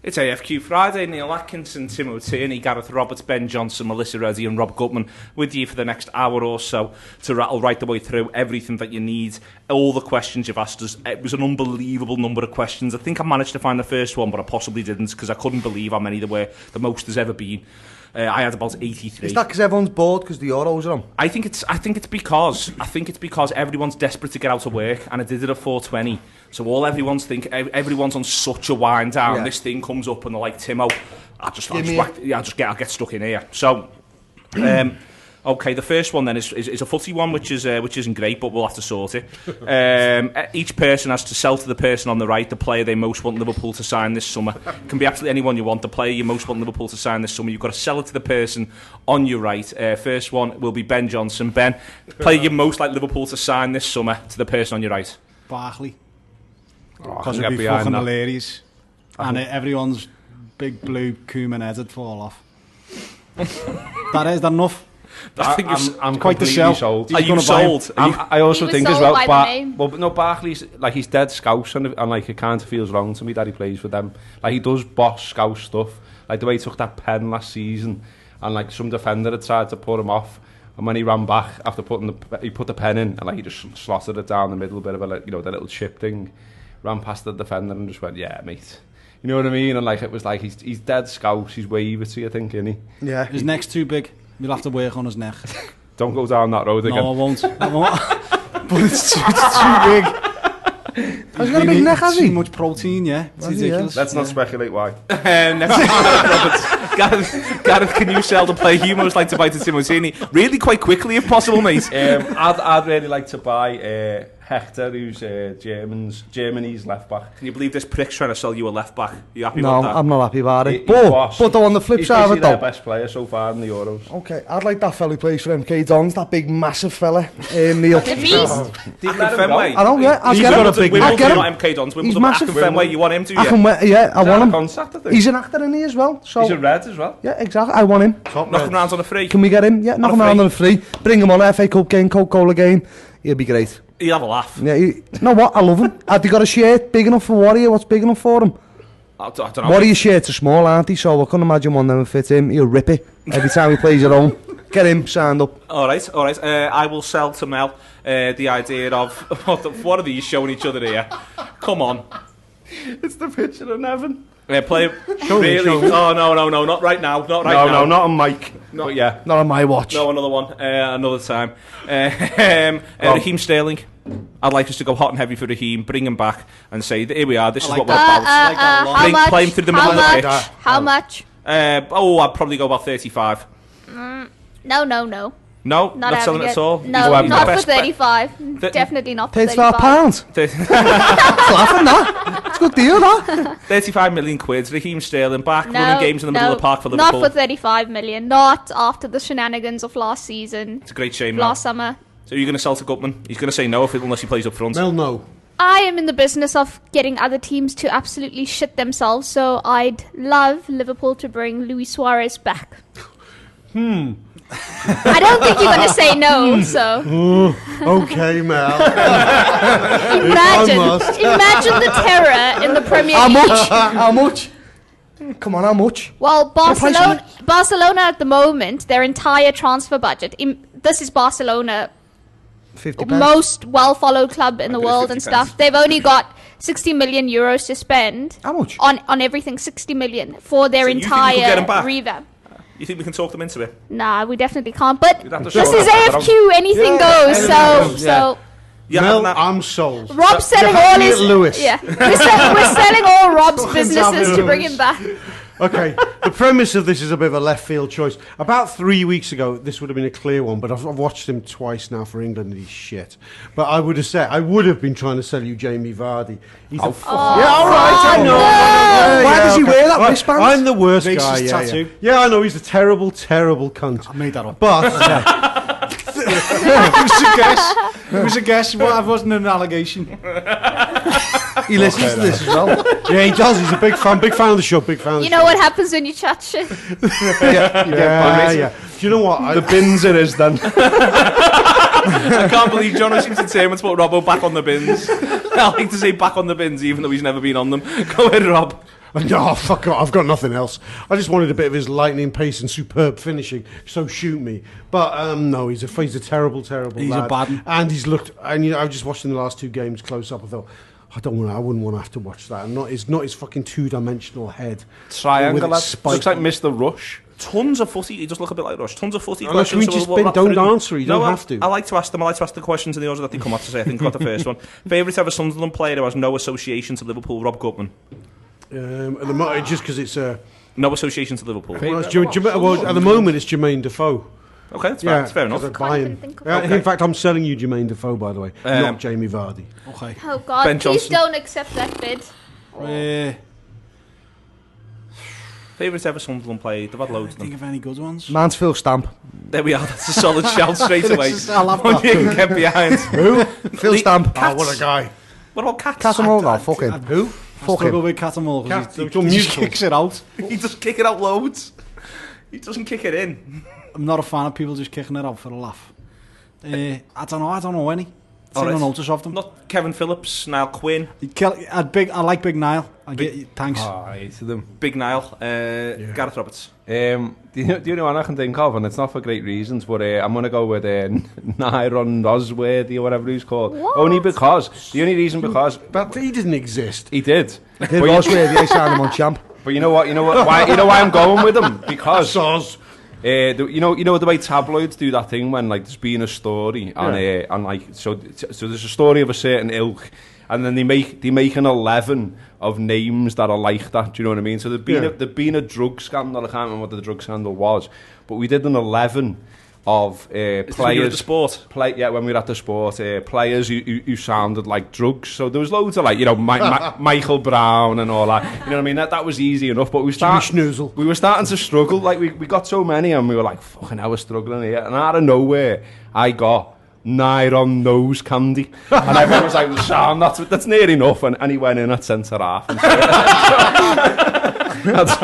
It's AFQ Friday. Neil Atkinson, Timo Tierney, Gareth Roberts, Ben Johnson, Melissa Reddy and Rob Gutman with you for the next hour or so to rattle right the way through everything that you need, all the questions you've asked us. It was an unbelievable number of questions. I think I managed to find the first one, but I possibly didn't because I couldn't believe how many there were. The most there's ever been. I had about 83. Is that because everyone's bored because the Euros are on? I think it's because everyone's desperate to get out of work, and I did it at 4:20. So everyone's on such a wind down. Yeah. This thing comes up, and they're like, Timo, I'll get stuck in here. So, okay, the first one then is a footy one, which isn't great, but we'll have to sort it. Each person has to sell to the person on the right the player they most want Liverpool to sign this summer. It can be absolutely anyone you want. The player you most want Liverpool to sign this summer, you've got to sell it to the person on your right. First one will be Ben Johnson. Ben, player you most like Liverpool to sign this summer to the person on your right. Barkley. Because it'd be fucking hilarious. And everyone's big blue Koeman head would fall off. Is that enough? I'm quite the sell. Sold. Are you sold? I also think as well, Barkley's like he's dead Scouse and like it kind of feels wrong to me that he plays for them. Like he does boss Scouse stuff. Like the way he took that pen last season and like some defender had tried to put him off. And when he ran back after he put the pen in and like he just slotted it down the middle, a bit of a the little chip thing. Ran past the defender and just went, yeah, mate. You know what I mean? And like it was like he's dead Scouse. He's wavy, I think, isn't he? Yeah. His neck's too big. You'll have to work on his neck. Don't go down that road again. No, I won't. But it's too big. Has he got a big neck, has he? Too much protein, yeah. It's ridiculous. Let's not speculate why. Gareth, can you sell the player you most like to buy to Timo Tierney? Really quite quickly, if possible, mate. I'd really like to buy Hector, who's Germany's left back. Can you believe this prick's trying to sell you a left back? Are you happy about that? No, I'm not happy about it. But on the flip side of it, though, he's their best player so far in the Euros. Okay, I'd like that fella who plays for MK Dons, that big massive fella, Neil. The beast. Fenway. I know, yeah. He's got a big. I get him. Not MK Dons. He's massive. Fenway. You want him to? Yeah, I want him. Concept, I think. He's an actor in here as well. So he's a red as well. Yeah, exactly. I want him. Knock him round on a free. Can we get him? Yeah, knock him round on a free. Bring him on FA Cup game, Coca-Cola game. He'll be great. He'll have a laugh. Yeah, you know what? I love him. Have you got a shirt big enough for Warrior? What's big enough for him? I don't know. Warrior shirts are small, aren't they? So I couldn't imagine one of them would fit him. He'll rip it every time he plays at home. Get him signed up. All right. I will sell to Mel the idea of what are these showing each other here? Come on. It's the picture of Nevin. Play really? Oh no, not right now. Not right now. No, not on mic. Not yet. Not on my watch. No, another one. Another time. Raheem Sterling. I'd like us to go hot and heavy for Raheem, bring him back, and say, here we are. This is what we're about. Play him through the middle of the pitch. How much? I'd probably go about 35. No. No, not selling it at all. No, not for 35. Definitely not for 35. £35. Laughing that. It's a good deal, that. 35 million quid. Raheem Sterling back, running games in the middle of the park for Liverpool. Not for 35 million. Not after the shenanigans of last season. It's a great shame. Last summer. So you're going to sell to Gutman? He's going to say no unless he plays up front. Well, no. I am in the business of getting other teams to absolutely shit themselves, so I'd love Liverpool to bring Luis Suarez back. I don't think you're going to say no, so... Okay, Mel. Imagine the terror in the Premier League. How much? Come on, how much? Well, Barcelona at the moment, their entire transfer budget, this is Barcelona, 50 most well-followed club in the world and stuff. They've only got 60 million euros to spend. How much? On everything, 60 million for their entire revamp. You think we can talk them into it? Nah, we definitely can't. But this is AFQ. Anything goes. So. Mel, I'm sold. Rob's selling all his. Lewis. Yeah, we're selling all Rob's businesses to bring him back. Okay, the premise of this is a bit of a left field choice. About 3 weeks ago, this would have been a clear one, but I've watched him twice now for England and he's shit. But I would have been trying to sell you Jamie Vardy. He's all right, I know. Why does he wear that wristband? I'm the worst guy. Yeah, I know, he's a terrible, terrible cunt. I made that up. But it was a guess. Well, I wasn't an allegation. He listens to this as well. Yeah, he does. He's a big fan of the show. You know what happens when you chat shit? Yeah. Do you know what? The bins it is then. I can't believe John seems determined to put Robbo back on the bins. I like to say back on the bins, even though he's never been on them. Go ahead, Rob. No, fuck off. I've got nothing else. I just wanted a bit of his lightning pace and superb finishing. So shoot me. But no, he's a terrible lad. He's a bad one. And he's looked. And I've just watched him the last 2 games close up. I thought, I wouldn't want to have to watch that. Not his fucking 2-dimensional head. Triangle. Looks like Mr. Rush. Tons of footy. He does look a bit like Rush. Tons of footy Unless questions. don't answer. You don't have to. I like to ask them. I like to ask the questions in the order that they come up to say. I think I got the first one. Favourite ever Sunderland player who has no association to Liverpool? Rob Gutman. Just because it's no association to Liverpool. Well, at the moment it's Jermaine Defoe. Okay, that's fair enough. In fact, I'm selling you Jermaine Defoe, by the way, not Jamie Vardy. Okay. Oh God! Ben Please Johnson. don't accept that bid. Favourite ever Sunderland player? They've had loads of them. Think of any good ones? Mansfield Stamp. There we are. That's a solid shout straight away. I love One you can get behind. Who? Phil Stamp. Oh, what a guy. What about Cats? Catamol? No, fucking. Who? I struggle with Catamol because he just kicks it out. He just kick it out loads. He doesn't kick it in. I'm not a fan of people just kicking it out for a laugh. I don't know any. I've seen no notice of them. Not Kevin Phillips, Niall Quinn. I like Big Niall. Thanks. I hated them. Big Niall. Gareth Roberts. The only one I can think of, and it's not for great reasons, but I'm going to go with Nyron Nosworthy or whatever he's called. What? The only reason because... But he didn't exist. He did. Nosworthy, I signed him on Champ. But you know why I'm going with him? Because... you know the way tabloids do that thing when like there's been a story and like so there's a story of a certain ilk and then they make an 11 of names that are like that. Do you know what I mean? So there'd been a drug scandal. I can't remember what the drug scandal was, but we did an 11 of players. When you were at the Sport? When we were at the Sport, players who sounded like drugs. So there was loads of like Michael Brown and all that. You know what I mean? That was easy enough. But we were starting to struggle. Like we got so many, and we were like, fucking hell, we're struggling here. And out of nowhere, I got Nyron Nose Candy, and everyone was like, "Sam, that's near enough." And he went in at centre half. And so,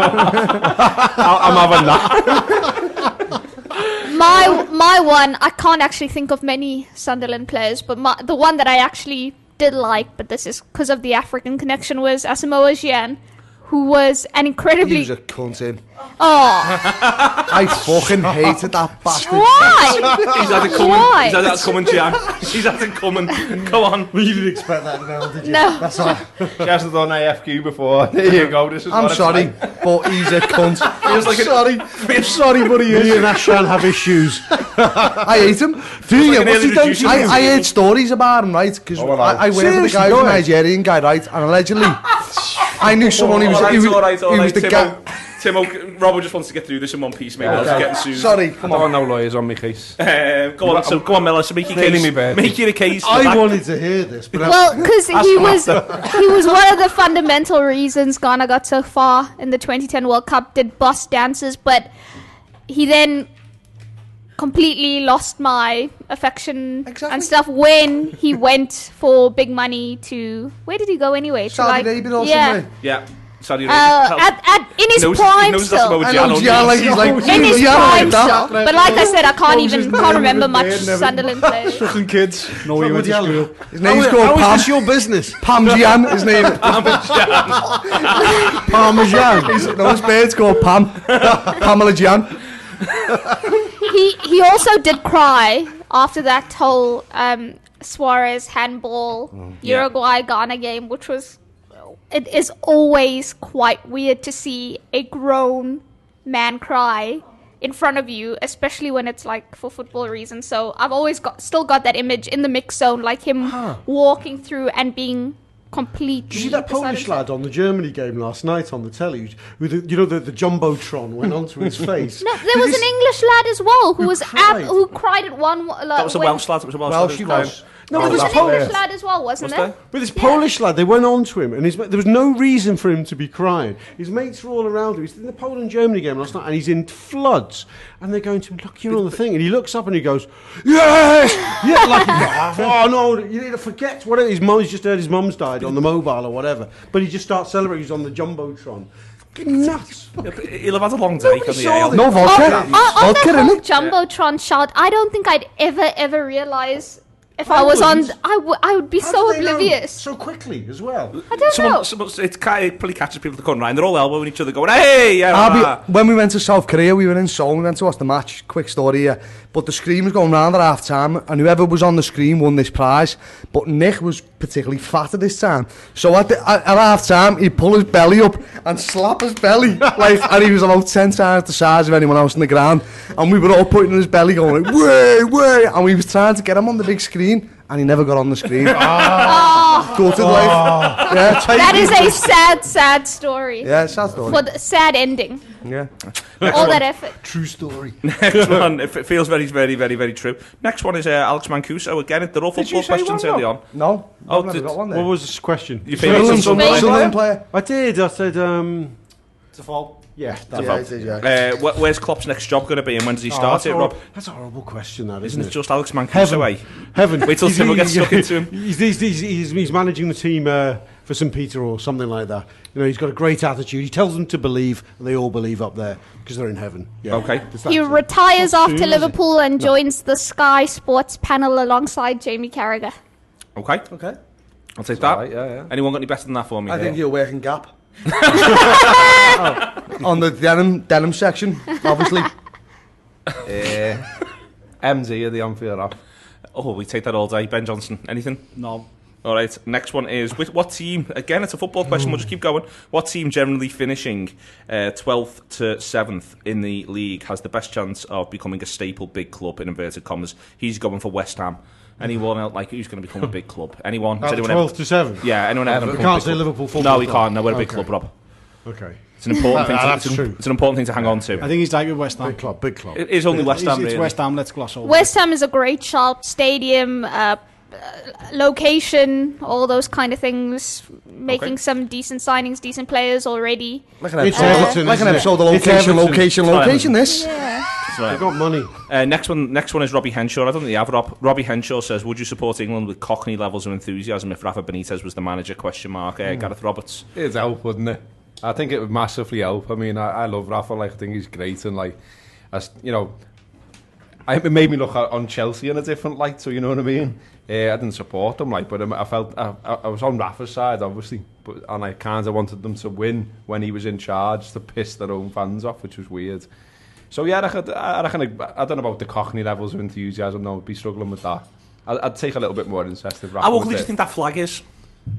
I'm having that. My one, I can't actually think of many Sunderland players, but the one that I actually did like, but this is because of the African connection, was Asamoah Gyan, who was an incredibly... He was a cunt, him. Oh. I fucking hated that bastard. Why? He's had it coming. Why? He's had it coming, Jan. He's had it coming. Go on. Well, you didn't expect that now, did you? No. That's all. She hasn't done AFQ before. There you go. This is I'm what it's sorry, like. but he's a cunt. I'm sorry, but he is. Me and Ashran have issues. I hate him. Do you? Like What's he done to you? I heard stories about him, right? Because I worked with a guy, a Nigerian guy, right? And allegedly, I knew someone who was the guy. Timo, Robert just wants to get through this in one piece, mate. Let's get sued. Sorry, Come on, no lawyers on my case. Go on, Miller. So make your case. Make your case. I wanted to hear this, but Well, because he was one of the fundamental reasons Ghana got so far in the 2010 World Cup, did bus dances, but he then completely lost my affection and stuff when he went for big money to... Where did he go anyway? Saudi Arabia or somewhere. Yeah. Saudi in his prime still. In his prime still. But like I said, I can't remember much Sunderland players. Fucking kids. No, he went to school. His name's called Pam. How is this your business? Parmesan, his name is. Parmesan. His bird's called Pam. Pamela Jan. He also did cry after that whole Suarez handball Uruguay-Ghana game, which was... It is always quite weird to see a grown man cry in front of you, especially when it's like for football reasons. So I've always still got that image in the mix zone, like him walking through and being completely... Did you see that Polish lad on the Germany game last night on the telly? With the Jumbotron went onto his face. No, there was an English lad as well who cried at one... That was a Welsh lad. Welsh he was. No, there was an English lad as well, wasn't there? But this Polish lad, they went on to him, and there was no reason for him to be crying. His mates were all around him. He's in the Poland-Germany game last night, and he's in floods. And they're going to him, look, you're on the thing. And he looks up and he goes, yes! Yeah, like, oh, no, you need to forget what it is. He's just heard his mum's died on the mobile or whatever. But he just starts celebrating. He's on the Jumbotron. Nuts. He'll have had a long day. No vodka. On the whole Jumbotron shout, I don't think I'd ever realise If I was on, I would be so oblivious. So quickly as well. I don't know. It probably catches people to come round. They're all elbowing each other, going, "Hey!" When we went to South Korea, we were in Seoul. We went to watch the match. Quick story here. But the screen was going round at half time, and whoever was on the screen won this prize. But Nick was particularly fat at this time, so at half time he'd pull his belly up and slap his belly, and he was about 10 times the size of anyone else on the ground. And we were all putting his belly going like, way, and we was trying to get him on the big screen. And he never got on the screen. Gutted life. Yeah, that is a sad story. Yeah, sad story. But sad ending. Yeah. All that effort. True story. Next one, it feels very, very, very, very true. Next one is Alex Mancuso. Again, they're all football questions early on. No. I've never got one there. What was this question? Your favourite Sunderland player? I did. I said, It's a fault. Yeah, where's Klopp's next job going to be, and when does he start it, Rob? That's a horrible question, that, isn't it? Just Alex Mancuso, Heaven. Wait till Tim will get stuck into him. He's managing the team for St. Peter or something like that. You know, he's got a great attitude. He tells them to believe, and they all believe up there because they're in heaven. Yeah. Okay. He retires after Liverpool and joins the Sky Sports panel alongside Jamie Carragher. Okay. I'll take that. Right, yeah. Anyone got any better than that for me? I think you're working Gap. On the denim section, obviously. MD of the Anfield off. Oh, we take that all day. Ben Johnson, anything? No. All right, next one is, with what team, again, it's a football question, we'll just keep going. What team generally finishing 12th to 7th in the league has the best chance of becoming a staple big club, in inverted commas? He's going for West Ham. Anyone else, who's going to become a big club? Anyone? 12th to 7th? Yeah, anyone ever? We can't say Liverpool football. No, we can't. No, we're a big club, Rob. Okay. It's an important thing. That's true. It's an important thing to hang on to. I think he's like with West Ham. Big club. It is only West Ham, It's really. West Ham, let's gloss over. West Ham is a great shop, stadium, location, all those kind of things. Making some decent signings, decent players already. Like an episode of location. This. Yeah. Right. They got money. Next one is Robbie Henshaw. I don't think they have Rob. Robbie Henshaw says, "Would you support England with Cockney levels of enthusiasm if Rafa Benitez was the manager?" Gareth Roberts. It'd help, wouldn't it? I think it would massively help. I mean, I love Rafa. I think he's great, and it made me look on Chelsea in a different light. So you know what I mean. I didn't support them, but I felt I was on Rafa's side, obviously, and I kind of wanted them to win when he was in charge to piss their own fans off, which was weird. So yeah, I reckon I don't know about the Cockney levels of enthusiasm. No, I'd be struggling with that. I'd take a little bit more incest if Rafa. How ugly do you think that flag is?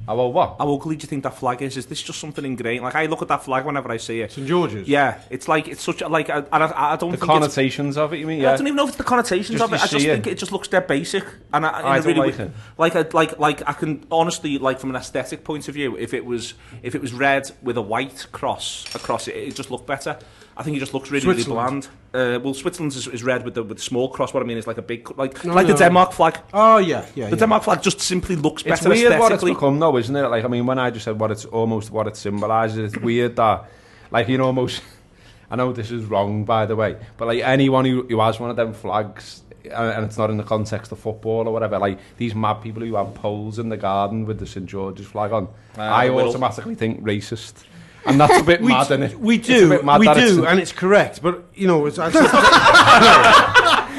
How ugly do you think that flag is? Is this just something ingrained? I look at that flag whenever I see it. St George's. Yeah, it's such I don't think the connotations of it. You mean? Yeah. I don't even know if it's the connotations of it. I just think it just looks dead basic, and I don't really like it. I can honestly, from an aesthetic point of view, if it was red with a white cross across it, it just looked better. I think it just looks really bland. Switzerland's is red with the small cross. What I mean is like a big, the Denmark flag. Oh yeah. The Denmark flag just simply looks better. It's weird what it's become, though, isn't it? When I just said what it symbolises, it's weird that, almost. I know this is wrong, by the way, but anyone who has one of them flags, and it's not in the context of football or whatever, these mad people who have poles in the garden with the St George's flag on, I automatically think racist. And that's a bit mad, isn't it? We do, and it's correct. But, it's actually...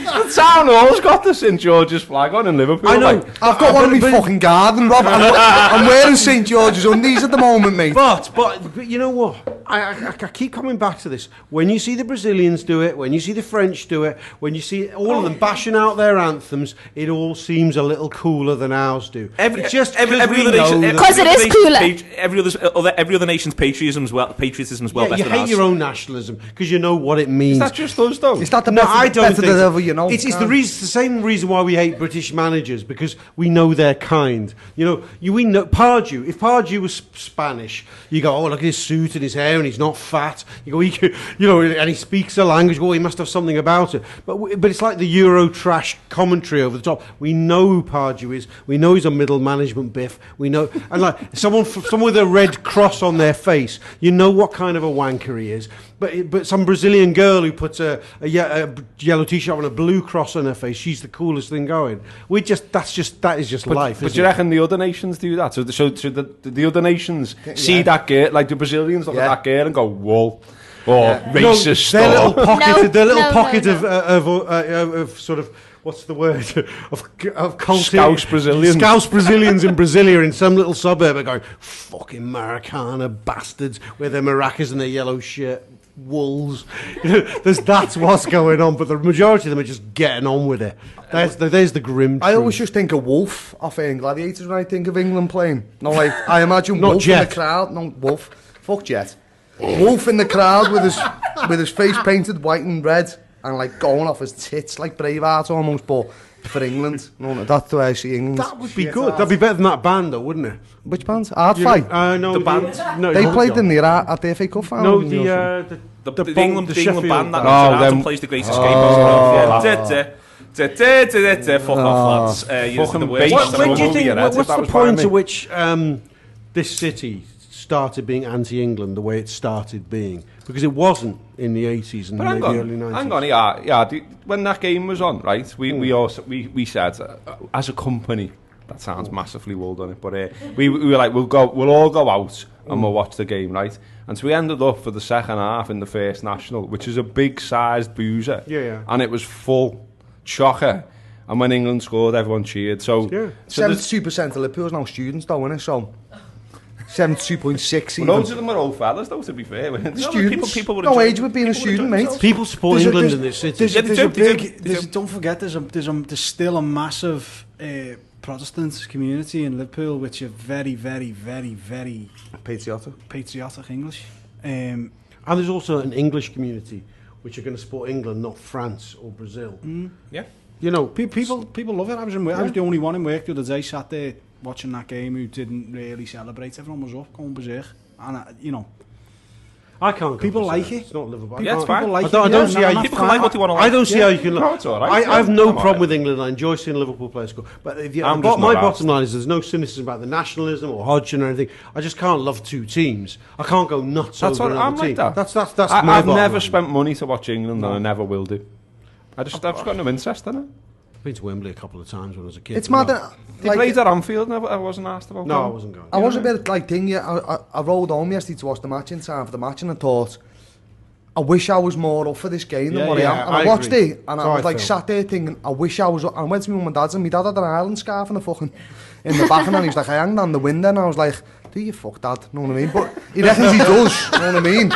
The town hall's got the St George's flag on in Liverpool. I know. I've got one in my fucking garden, Rob. I'm wearing St George's undies at the moment, mate. But you know what? I keep coming back to this. When you see the Brazilians do it, when you see the French do it, when you see all of them bashing out their anthems, it all seems a little cooler than ours do. Because it is cooler. Every other nation's patriotism is well better than ours. You hate your own nationalism because you know what it means. Is that just us, though? Is that the better than ever, you know? It's the same reason why we hate British managers, because we know they're kind. We know Pardew. If Pardew was Spanish, you go, oh, look at his suit and his hair, and he's not fat. You go, and he speaks the language. Oh, he must have something about it. But it's like the Euro trash commentary over the top. We know who Pardew is. We know he's a middle management biff. We know, and someone with a red cross on their face, you know what kind of a wanker he is. But some Brazilian girl who puts a yellow t-shirt on a blue cross on her face, she's the coolest thing going. That is just life. But do you reckon the other nations do that? So the other nations see that girl, the Brazilians look at that girl and go, whoa, racist. Their little pocket of sort of what's the word, of culture. Scouse Brazilians. Scouse Brazilians in Brasilia in some little suburb are going, fucking Maracana bastards, with their maracas and their yellow shirt, wolves. That's what's going on, but the majority of them are just getting on with it. There's the grim truth. I always just think of Wolf off Gladiators when I think of England playing. No, like, I imagine Wolf Jet. in the crowd. No, Wolf. Fuck Jet. Wolf in the crowd with his face painted white and red and like going off his tits like Braveheart almost, but for England. No, that's the way I see England. That would be good. That'd be better than that band, though, wouldn't it? Which band? Hard Fight. No, the band. No, they played in at the FA Cup final. The England band that them plays the Great Escape. Fuck off, lads. What's the point at which this city started being anti-England the way it started being? Because it wasn't in the 80s and maybe early 90s. Hang on, when that game was on, right, we said, as a company, that sounds massively well done it, but we were like, we'll all go out and we'll watch the game, right? And so we ended up for the second half in the First National, which is a big-sized boozer. Yeah. And it was full. Chocker. And when England scored, everyone cheered. So 72% of Liverpool's now students, though, isn't it? So 72.6. Loads of them are old fellas, though, to be fair. Students. People no age with being a student, mate. People support England in this city. Don't forget, there's still a massive Protestant community in Liverpool, which are very, very, very, very patriotic English. And there's also an English community which are going to support England, not France or Brazil. Yeah. You know, people love it. I was the only one in work the other day, sat there watching that game, who didn't really celebrate. Everyone was up, going berserk. And, I can't. People like it. It's not Liverpool. Yeah, it's fine. I don't see how people can like what they want to like. I don't see how you can. No, it's all right. I have no problem with England. I enjoy seeing Liverpool play score. But my bottom line is there's no cynicism about the nationalism or Hodgson or anything. I just can't love two teams. I can't go nuts over another team. Like that. That's I've never spent money to watch England, and I never will do. I've just got no interest in it. I've been to Wembley a couple of times when I was a kid. It's mad. They played at Anfield, and I wasn't asked about. No, I wasn't going. I was a bit like thing. Yeah, I rolled home yesterday to watch the match in time for the match, and I thought, I wish I was more up for this game than what I am. And I watched it, and I was like sat there thinking, I wish I was up. I went to my mum and dad's, and my dad had an Ireland scarf and a fucking in the back, and he was like, I hanged on the window, and I was like, do you fuck dad? Know what I mean? But he reckons he does. Know what I mean?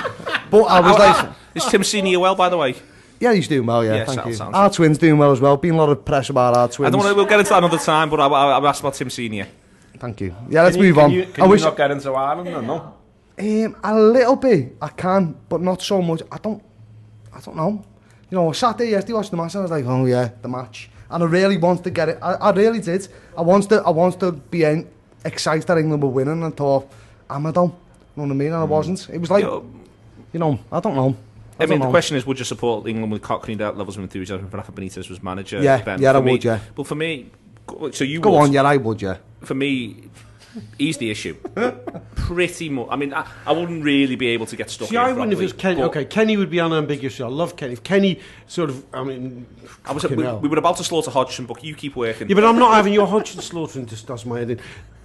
But I was like, is Tim senior well, by the way? Yeah, he's doing well, yeah, thank you. Sounds. Our twins doing well as well. Been a lot of press about our twins. We'll get into that another time, but I've asked about Tim Senior. Thank you. Yeah, let's move on. Can you not get into Ireland then, no? A little bit, I can, but not so much. I don't know. You know, I sat there yesterday watching the match and I was like, oh yeah, the match. And I really wanted to get it. I really did. I wanted to be excited that England were winning, and thought, am I done? You know what I mean? And I wasn't. It was like, I don't know. I mean, the question is, would you support England with cockney levels of enthusiasm if Rafa Benitez was manager? Yeah, Ben? I would, yeah. But for me, so you go would. on, yeah, I would, yeah. For me, he's the issue. Pretty much. I mean, I wouldn't really be able to get stuck in. See, I wouldn't if it was Kenny. Okay, Kenny would be unambiguous. I love Kenny. If Kenny sort of, I mean, we were about to slaughter Hodgson, but you keep working. Yeah, but I'm not having your Hodgson slaughtering to does my head in.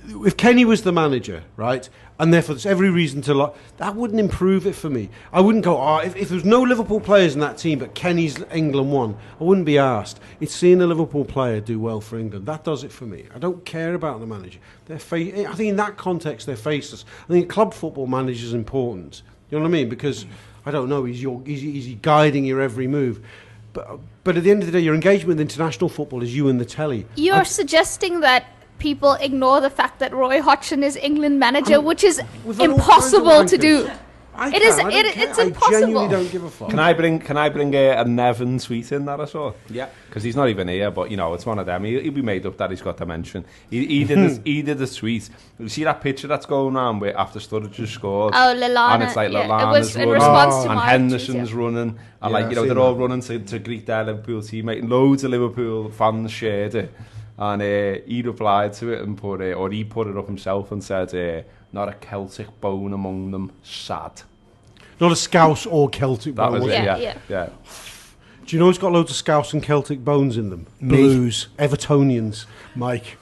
If Kenny was the manager, right, and therefore there's every reason to that wouldn't improve it for me. I wouldn't go, if there was no Liverpool players in that team, but Kenny's England won, I wouldn't be asked. It's seeing a Liverpool player do well for England. That does it for me. I don't care about the manager. I think in that context, they're faceless. I think club football manager is important. You know what I mean? Because, I don't know, is he guiding your every move? But at the end of the day, your engagement with international football is you and the telly. You're suggesting that people ignore the fact that Roy Hodgson is England manager, which is impossible to do. It's impossible. I genuinely don't give a fuck. Can I bring a Nevin tweet in that I saw? Yeah, because he's not even here, but it's one of them. He'll be made up that he's got to mention. He did a tweet. You see that picture that's going around where after Sturridge has scored? Oh, Lallana. And it's like Lallana's it was in running, response to and my Henderson's running, and they're all running to greet their Liverpool teammate. And loads of Liverpool fans shared it. And he replied to it and he put it up himself and said, not a Celtic bone among them, sad. Not a Scouse or Celtic bone. That was it, yeah. Do you know who's got loads of Scouse and Celtic bones in them? Blues. Evertonians, Mike.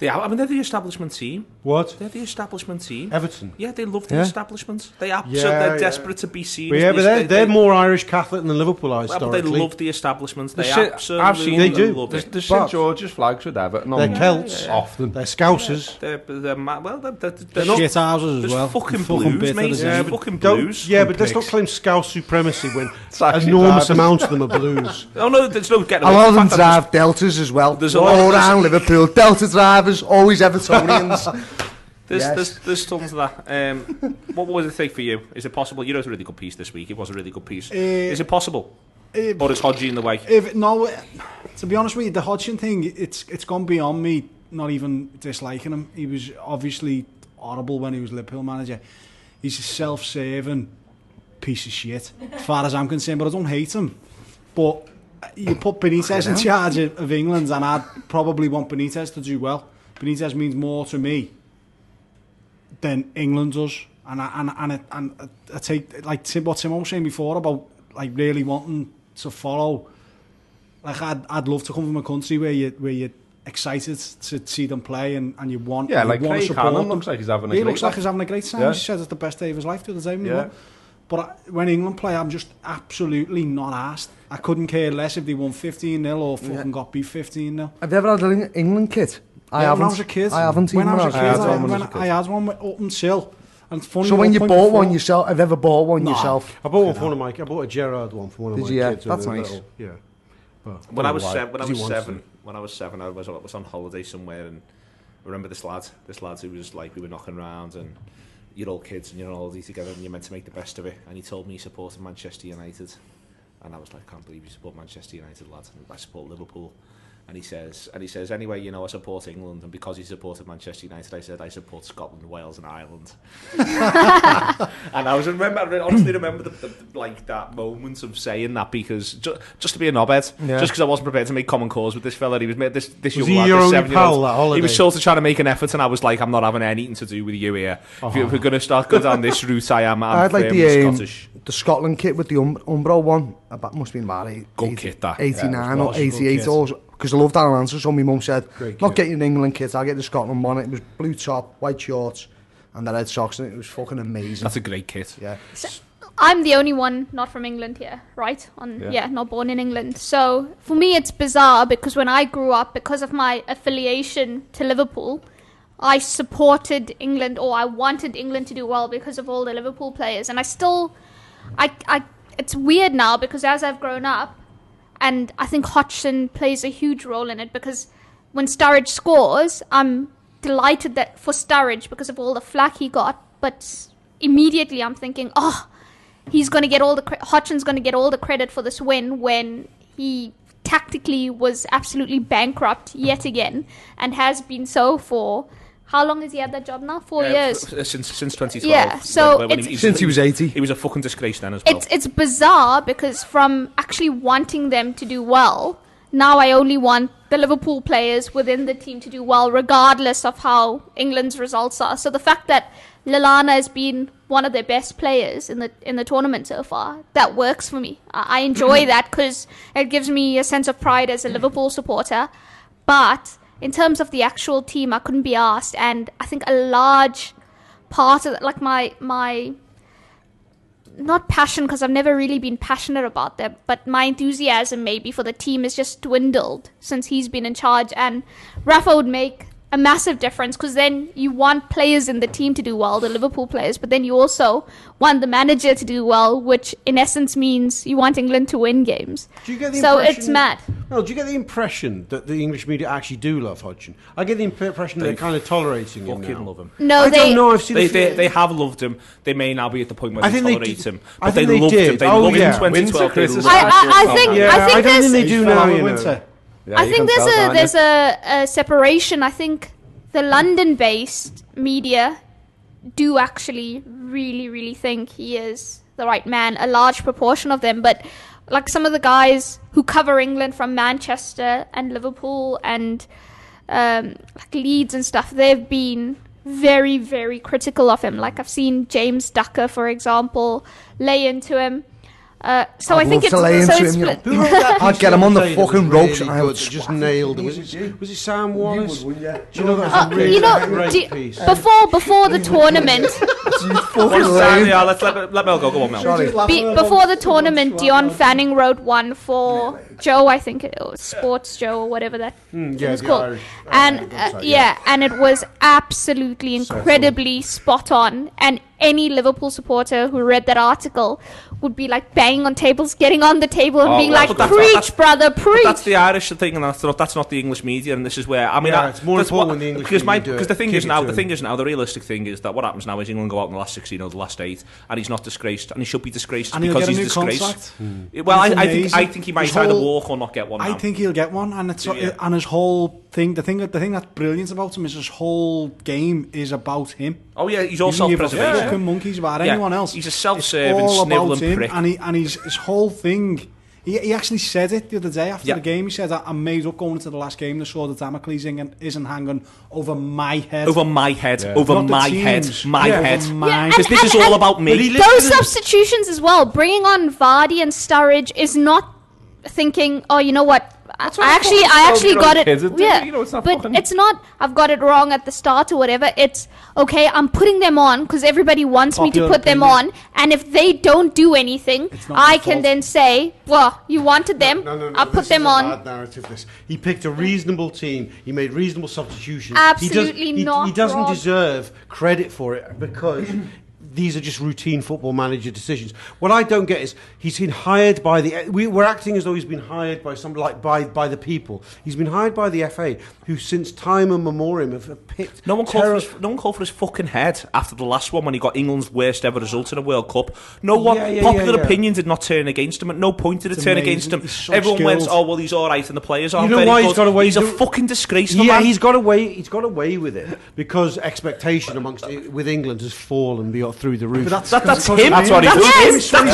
Yeah, I mean, they're the establishment team. What? They're the establishment team. Everton. Yeah, they love the establishment. They're desperate to be seen. But they're more Irish Catholic than Liverpool are historically. But they love the establishment. They absolutely do. Love it. The St George's flags with Everton. They're Celts. Often. They're Scousers. They're shit houses as well. Fucking blues, mate. Yeah, fucking blues. Yeah, but let's not claim Scouse supremacy when enormous amounts of them are blues. Oh no, there's no getting. A lot of them drive Deltas as well. There's all around Liverpool. Delta drivers, always Evertonians. There's tons of that. What was the thing for you? Is it possible? You wrote a really good piece this week. It was a really good piece. Is it possible? Or is Hodgie in the way? To be honest with you, the Hodgson thing, it's gone beyond me not even disliking him. He was obviously horrible when he was Liverpool manager. He's a self-serving piece of shit, as far as I'm concerned, but I don't hate him. But you put Benitez in charge of England, and I'd probably want Benitez to do well. Benitez means more to me than England does, and I take like what Tim was saying before about like really wanting to follow. Like I'd love to come from a country where you're excited to see them play and you want like want to support them. Looks like he's having a he great looks like he's having a great time. Yeah. He said it's the best day of his life the other day. But when England play, I'm just absolutely not asked. I couldn't care less if they won 15-0 or fucking got beat 15-0. Have you ever had an England kit? I haven't. When I was a kid. I haven't. When I was a kid, I had one up until. And funny so when you bought one yourself, have you ever bought one yourself? I bought one for one of my. I bought a Gerrard one for one of my kids. That's nice. Yeah. When I was seven, I was on holiday somewhere, and I remember this lad who was like, we were knocking around, and you're all kids and you're on holiday together, and you're meant to make the best of it. And he told me he supported Manchester United, and I was like, I can't believe you support Manchester United, lad. I support Liverpool. And he says, anyway, you know, I support England, and because he supported Manchester United, I said I support Scotland, Wales, and Ireland. And I honestly remember the like that moment of saying that, because just to be a knobhead, just because I wasn't prepared to make common cause with this fella. He was made this young lad, this 7-year-old. He was sort of trying to make an effort, and I was like, I'm not having anything to do with you here. If we're going to start going down this route, I'm I'd like Scottish. The Scotland kit with the Umbro one. That must be about 89 or 88 or. Because I loved Alan Answer, so my mum said, not get you an England kit, I'll get the Scotland one. It was blue top, white shorts, and the red socks, and it was fucking amazing. That's a great kit. Yeah. So, I'm the only one not from England here, right? Not born in England. So for me, it's bizarre because when I grew up, because of my affiliation to Liverpool, I supported England, or I wanted England to do well because of all the Liverpool players. And it's weird now because as I've grown up, and I think Hodgson plays a huge role in it, because when Sturridge scores, I'm delighted that for Sturridge because of all the flack he got. But immediately I'm thinking, he's going to get Hodgson's going to get all the credit for this win when he tactically was absolutely bankrupt yet again, and has been so for. How long has he had that job now? 4 years? Since 2012. Yeah, so since he was 80. He was a fucking disgrace then as well. It's bizarre because from actually wanting them to do well, now I only want the Liverpool players within the team to do well, regardless of how England's results are. So the fact that Lallana has been one of their best players in the tournament so far, that works for me. I enjoy that because it gives me a sense of pride as a Liverpool supporter. But in terms of the actual team, I couldn't be asked, and I think a large part of like my not passion, because I've never really been passionate about them, but my enthusiasm maybe for the team has just dwindled since he's been in charge. And Rafa would make a massive difference, because then you want players in the team to do well, the Liverpool players, but then you also want the manager to do well, which in essence means you want England to win games. Do you get the so it's mad. No, do you get the impression that the English media actually do love Hodgson? I get the impression they're kind of tolerating him now. Love him. No, I don't know. I've seen they have loved him. They may now be at the point where they tolerate him, but they loved him. They loved him in 2012. I think they do now. I think there's a separation. I think the London-based media do actually really think he is the right man, a large proportion of them, but like some of the guys who cover England from Manchester and Liverpool and like Leeds and stuff, they've been very critical of him. Like I've seen James Ducker, for example, lay into him. So I think it's split. I'd get him on the fucking ropes and I would just nailed him. Was it Sam Wallace? Do you know that's a really great piece? Before the tournament, let Mel go. Go on, Mel. Before the tournament, Dion Fanning wrote one for Joe, I think it was Sports Joe or whatever that was called. And it was absolutely incredibly spot on. And any Liverpool supporter who read that article would be like banging on tables, getting on the table and being like, preach, brother, preach. That's the Irish thing, and that's not the English media, and this is where it's more important when the English media do it. Because the thing is now, the realistic thing is that what happens now is England go out in the last 16 or the last 8, and he's not disgraced, and he should be disgraced and because he's disgraced. Well, I think he might either walk or not get one. I think he'll get one, and and his whole thing. The thing that's brilliant about him is his whole game is about him. Oh yeah, he's all self-preservation. Fucking monkeys about anyone else. He's a self-serving, snivelling prick. And his whole thing. He actually said it the other day after the game. He said, "I'm made up going into the last game. The sword of Damocles isn't hanging over my head. Over my head. Over my head. My head. Because this is all about me." Those substitutions as well. Bringing on Vardy and Sturridge is not thinking, oh, you know what? I actually got it. It's not. I've got it wrong at the start or whatever. It's okay. I'm putting them on because everybody wants me to put them on, and if they don't do anything, I can then say, "Well, you wanted them. I'll put them on." Bad narrative. He picked a reasonable team. He made reasonable substitutions. Absolutely not. He doesn't deserve credit for it because. These are just routine football manager decisions. What I don't get is he's been hired by we're acting as though he's been hired by by the people. He's been hired by the FA, who since time immemorial have picked. No one called for his fucking head after the last one when he got England's worst ever result in a World Cup. Popular opinion did not turn against him. At no point did it turn against him. Everyone went, "Oh well, he's all right," and the players aren't. You know why he's got away? He's a fucking disgrace. Yeah, he's got away. He's got away with it because expectation with England has fallen through the roof. But that's him. That's what he does. That's his skill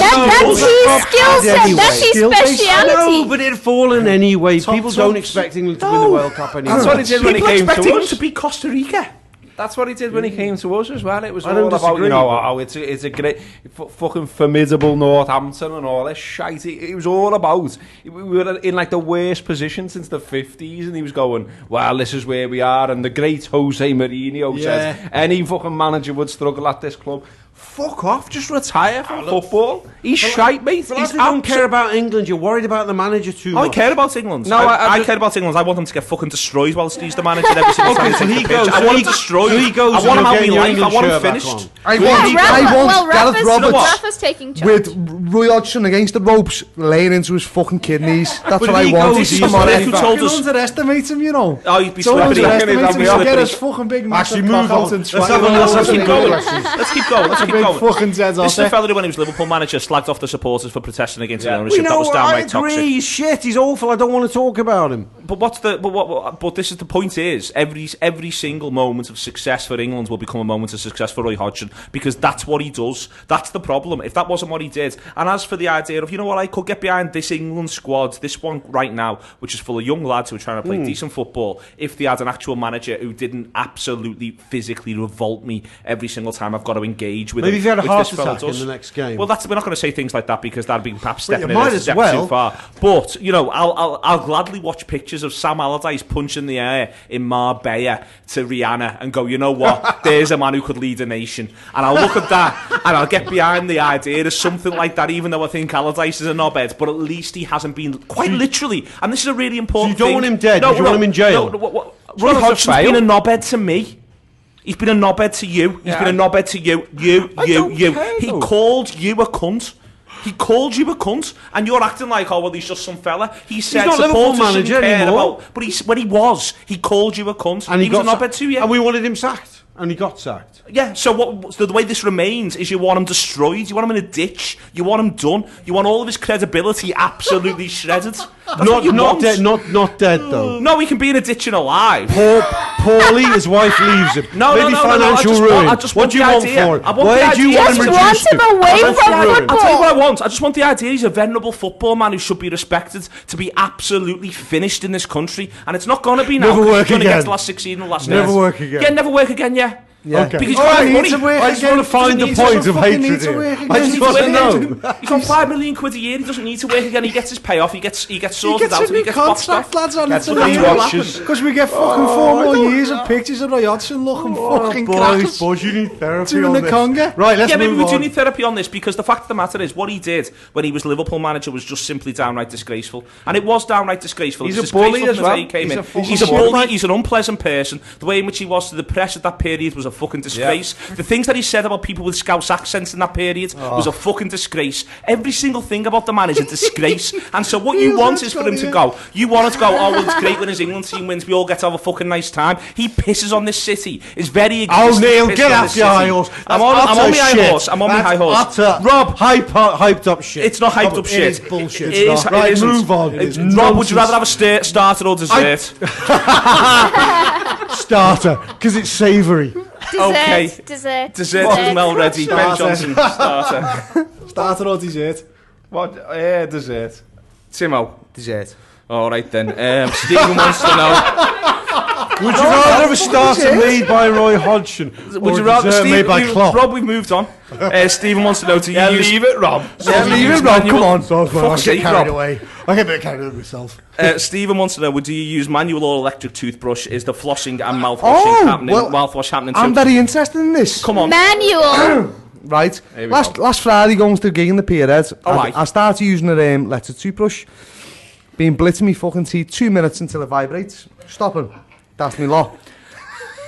set. That's his speciality. No, but it had fallen anyway. People don't expect England to win the World Cup anymore. That's what he did when he came to us. To beat Costa Rica. That's what he did when he came to us as well. It was all about, it's a great, fucking formidable Northampton and all this shite. It was all about, we were in like the worst position since the 50s, and he was going, well, this is where we are, and the great Jose Mourinho says, any fucking manager would struggle at this club. Fuck off, just retire from football. He's shite, mate. You don't care about England, you're worried about the manager too much. I care about England. No, I care about England. I want them to get fucking destroyed whilst he's the manager every single time. So he goes, I want him destroyed. So he goes, I want him out of my life. I want him finished. I want Gareth Roberts Rafa's taking charge. with Roy Hodgson against the ropes, laying into his fucking kidneys. That's what I want. Who told us? Underestimate him, you know. Oh, he'd be slippery. Get his fucking big massive cock out and let's keep going. Let's keep going. Fucking Zeds this is the fella who, when he was Liverpool manager, slagged off the supporters for protesting against the ownership. That was downright toxic. He's shit. He's awful. I don't want to talk about him. But this is the point: is every single moment of success for England will become a moment of success for Roy Hodgson, because that's what he does. That's the problem. If that wasn't what he did, and as for the idea of, you know what, I could get behind this England squad, this one right now, which is full of young lads who are trying to play decent football, if they had an actual manager who didn't absolutely physically revolt me every single time I've got to engage with him. Maybe if he had a heart attack in the next game. Well, we're not going to say things like that, because that'd be perhaps stepping it a step too far. But you know, I'll gladly watch pictures of Sam Allardyce punching the air in Marbella to Rihanna and go, you know what, there's a man who could lead a nation. And I'll look at that and I'll get behind the idea of something like that, even though I think Allardyce is a knobhead, but at least he hasn't been, quite literally, and this is a really important thing. So you don't want him dead, you want him in jail? Roy Hodgson's been a knobhead to me. He's been a knobhead to you. He's been a knobhead to you. You. He called you a cunt. He called you a cunt, and you're acting like, oh well, he's just some fella. He said he's not Liverpool manager anymore. But when he was, he called you a cunt, and he was a knobhead to you. And we wanted him sacked, and he got sacked. Yeah. So the way this remains is you want him destroyed. You want him in a ditch. You want him done. You want all of his credibility absolutely shredded. Not dead though. No, he can be in a ditch and alive. Poorly, his wife leaves him. Maybe financial ruin. What do you want for him? Where do you want him reduced to? Away from football. I'll tell you what I want. I just want the idea he's a venerable football man who should be respected, to be absolutely finished in this country. And it's not going to be now. Never work again. Get the last 16 and last Never work again. Yeah, never work again, yeah. Yeah. Okay. Because he's got money. I just want to find the point of hatred here. I just want to know. He's on £5 million a year. He doesn't need to work again. He gets his payoff. He gets sorted out. And he gets boxed off. Lads, on That's it what he watches. because we get fucking 4 more years of pictures of Roy Hodgson looking fucking crackers. Boys, you need therapy Doing on the this. conga. Right, let's Yeah, maybe move we on. do need therapy on this, because the fact of the matter is, what he did when he was Liverpool manager was just simply downright disgraceful. And it was downright disgraceful. He's It was a bully disgraceful as from the well. day he came in. He's a He's a fucking bully, he's an unpleasant person. The way in which he was to the press at that period was a fucking disgrace. The things that he said about people with Scouse accents in that period was a fucking disgrace. Every single thing about the man is a disgrace. And so what you want is for him to go. You want it to go, oh, well, it's great when his England team wins. We all get to have a fucking nice time. He pisses on this city. It's very Oh, Neil, pisses get on off this your city. high horse. I'm on my high horse. I'm on my high horse. Rob, hyped up shit. It's not hyped up shit. It is bullshit. It is. Right, It isn't. move on. Rob, would you rather have a starter or dessert? Starter, because it's savoury. Okay. Dessert. Dessert is Mel ready. Ben Johnson, starter. Starter or dessert? What? Dessert. Timo. Dessert. All right then. Stephen wants to know. Would you rather have a starter made by Roy Hodgson Would or you a rather? dessert made by Klopp? Rob, we've moved on. Stephen wants to know. Do you use? Leave it, Rob. Leave it, Rob. Come on. Fuck's sake, Rob. away. I get a bit carried away myself. Stephen wants to know: do you use manual or electric toothbrush? Is the flossing and mouthwashing happening? Mouthwash happening too? I'm very interested in this. Come on. Manual. Right. Here we Last Friday, going to the gig in the Pierhead, Alright. I started using a electric toothbrush. Been blitzing me fucking teeth 2 minutes until it vibrates. Stopping. That's me lot.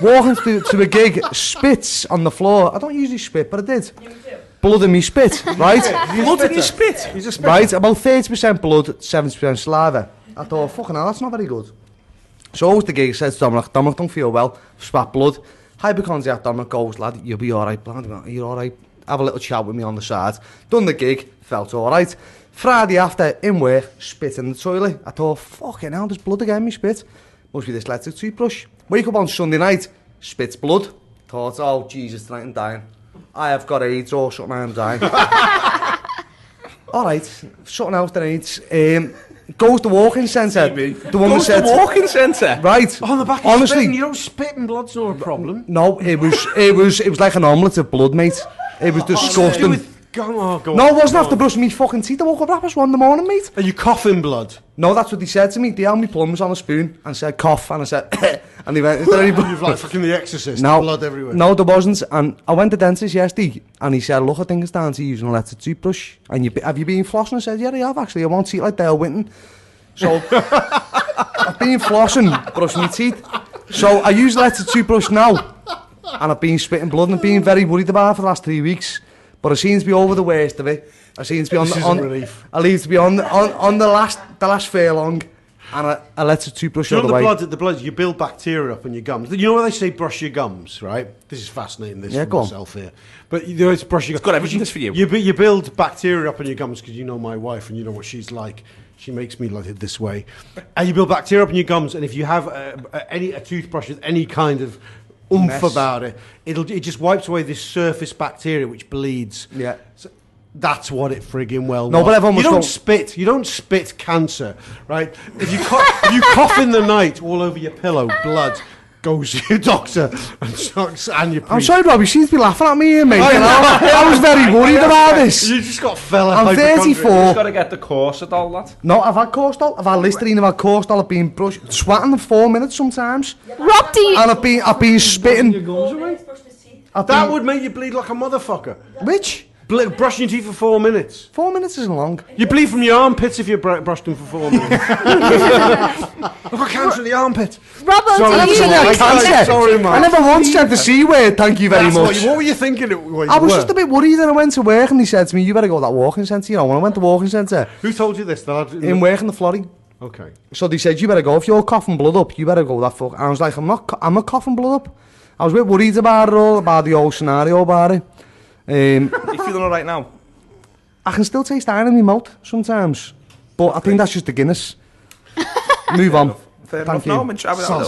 Walking to a gig, spits on the floor. I don't usually spit, but I did. Blood in me spit, right? Blood in your spit. He's a Right, about 30% blood, 70% saliva. I thought, fucking hell, that's not very good. So I was the gig, said to Dominic, don't feel well, spat blood. Hypochondriac Dominic goes, lad, you'll be alright, you're alright. Have a little chat with me on the side. Done the gig, felt alright. Friday after, in work, spit in the toilet. I thought, fucking hell, there's blood again, me spit. Must be this electric toothbrush. Wake up on Sunday night, spits blood. Thought, oh, Jesus, tonight I'm dying. I have got AIDS or something, I'm dying. Alright, something else than AIDS. Goes to walking centre. The one that said, walking centre. right. On the back of honestly, spitting, you don't spit and blood's not a problem. no, it was like an omelette of blood, mate. It was disgusting. Go No, on, it wasn't go after on. brushing me fucking teeth. I woke up rappers 1 in the morning, mate. Are you coughing blood? No, that's what they said to me. They held me plums on a spoon and said cough, and I said, and they went, is there any blood? You've like fucking The Exorcist, No, blood everywhere. no, there wasn't. And I went to the dentist yesterday, and he said, look, I think it's down to using an electric toothbrush. And have you been flossing? I said, yeah, I have actually. I won't eat like Dale Winton. So, I've been flossing, brushing my teeth. So, I use electric toothbrush now. And I've been spitting blood and I've been very worried about it for the last 3 weeks. But I seem to be over the worst of it. I seem to be on This the... is a On, relief. I leave to be on the last furlong. And I electric toothbrush You all know the way. the blood, you build bacteria up in your gums. You know when they say brush your gums, right? This is fascinating, this Yeah, for go on. myself here. But you know it's brush your gums. Got everything this for you. You build bacteria up in your gums because you know my wife and you know what she's like. She makes me like it this way. And you build bacteria up in your gums, and if you have a toothbrush with any kind of oomph Mess. about it, it just wipes away this surface bacteria which bleeds. Yeah. So that's what it frigging well No, was. but everyone you must don't go- spit. You don't spit cancer, right? If you cough in the night all over your pillow, blood goes to your doctor and your priest. I'm sorry, Rob, you seem to be laughing at me here, mate. You know? I was very worried about this. You just got fella. I'm hypochondriac. 34. You've got to get the corset, all that. No, I've had Corstal, I've had Listerine, I've had Corstal, I've been sweating in 4 minutes sometimes. Rob, do you... And I've been spitting. That would make you bleed like a motherfucker. Which? Brushing your teeth for 4 minutes. 4 minutes isn't long. You bleed from your armpits if you brushed them for 4 minutes. I've got cancer in the armpit. Robbo, Sorry, I never do said I you... had cancer. Sorry, man. I never once said the C word, thank you very That's much. what were you thinking? I was just a bit worried and I went to work and he said to me, you better go to that walking centre, you know. When I went to walking centre, Who told you this? The lad in work in the florry. Okay. So they said, you better go, if you're coughing blood up, you better go that fuck. And I was like, I'm not coughing blood up. I was a bit worried about it all, about the whole scenario about it. You feeling all right now? I can still taste iron in my mouth sometimes, but I think that's just the Guinness. Move on. Fair Thank enough. you. No, I'm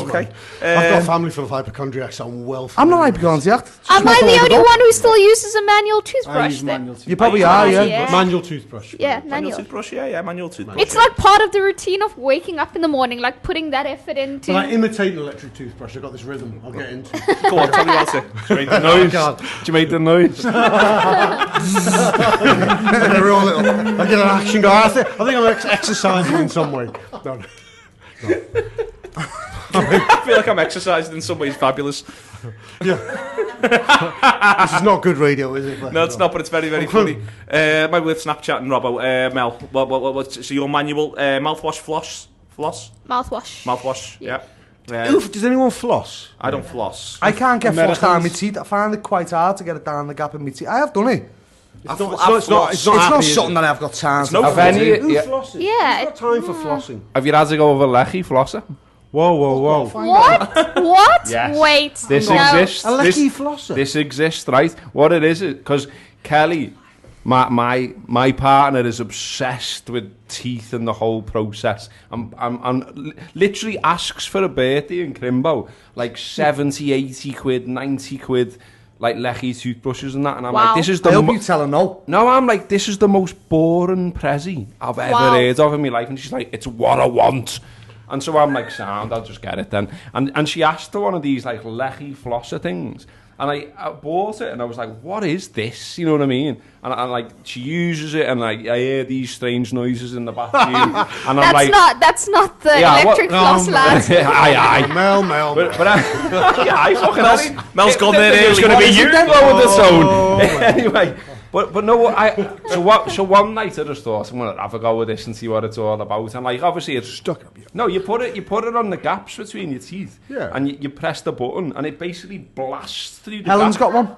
okay. I've got a family full of hypochondriacs. I'm well I'm not familiar with hypochondriac. Am I the only one who still uses a manual toothbrush use then? manual toothbrush. You probably are, yeah. Yeah. manual toothbrush. Yeah, Manual manual. toothbrush, yeah, manual toothbrush. It's like part of the routine of waking up in the morning, like putting that effort into. But I imitate an electric toothbrush. I've got this rhythm I'll get into. Go on, tell me about it. Do you make the noise? God. Do you make the noise? I get an action guy. I think I'm exercising in some way. No. I feel like I'm exercising in some ways. Fabulous. This is not good radio, is it? No, it's not, but it's very, very funny. Maybe with Snapchat and Robbo. Mel, so your manual mouthwash, floss? Mouthwash. Mouthwash, yeah. Oof, does anyone floss? I don't floss. I can't get floss Americans. down my teeth. I find it quite hard to get it down the gap in my teeth. I have done it. It's not It's not happy, something that I've got time to no do. Have any? Who Yeah. flosses? Yeah, Who's got time for flossing? Have you had to go over Lechy flosser? Whoa. What? What? Yes. Wait. This no. exists. A This, lecky flosser. this exists, right? What it is, because Kelly, my partner is obsessed with teeth and the whole process. I'm literally asks for a birthday in Crimbo, like 70, 80 quid, 90 quid, like Lechy toothbrushes and that. And I'm Wow. like, this is I the hope you tell her no. No, I'm like, this is the most boring prezi I've ever Wow. heard of in my life. And she's like, it's what I want. And so I'm like, sound, I'll just get it then. And she asked for one of these like Lechy flosser things. And I bought it and I was like, what is this? You know what I mean? And like, she uses it and like, I hear these strange noises in the bathroom. And I'm like, That's not the Yeah, electric floss, lad. aye. Mel. But I fucking Mel's gone there It was early. going to be you blowing the zone. Oh, Anyway, but no, so one night I just thought I'm gonna have a go with this and see what it's all about. And like, obviously it's Stuck up. no, you put it on the gaps between your teeth. Yeah. And you press the button and it basically blasts through the Helen's gap. got one.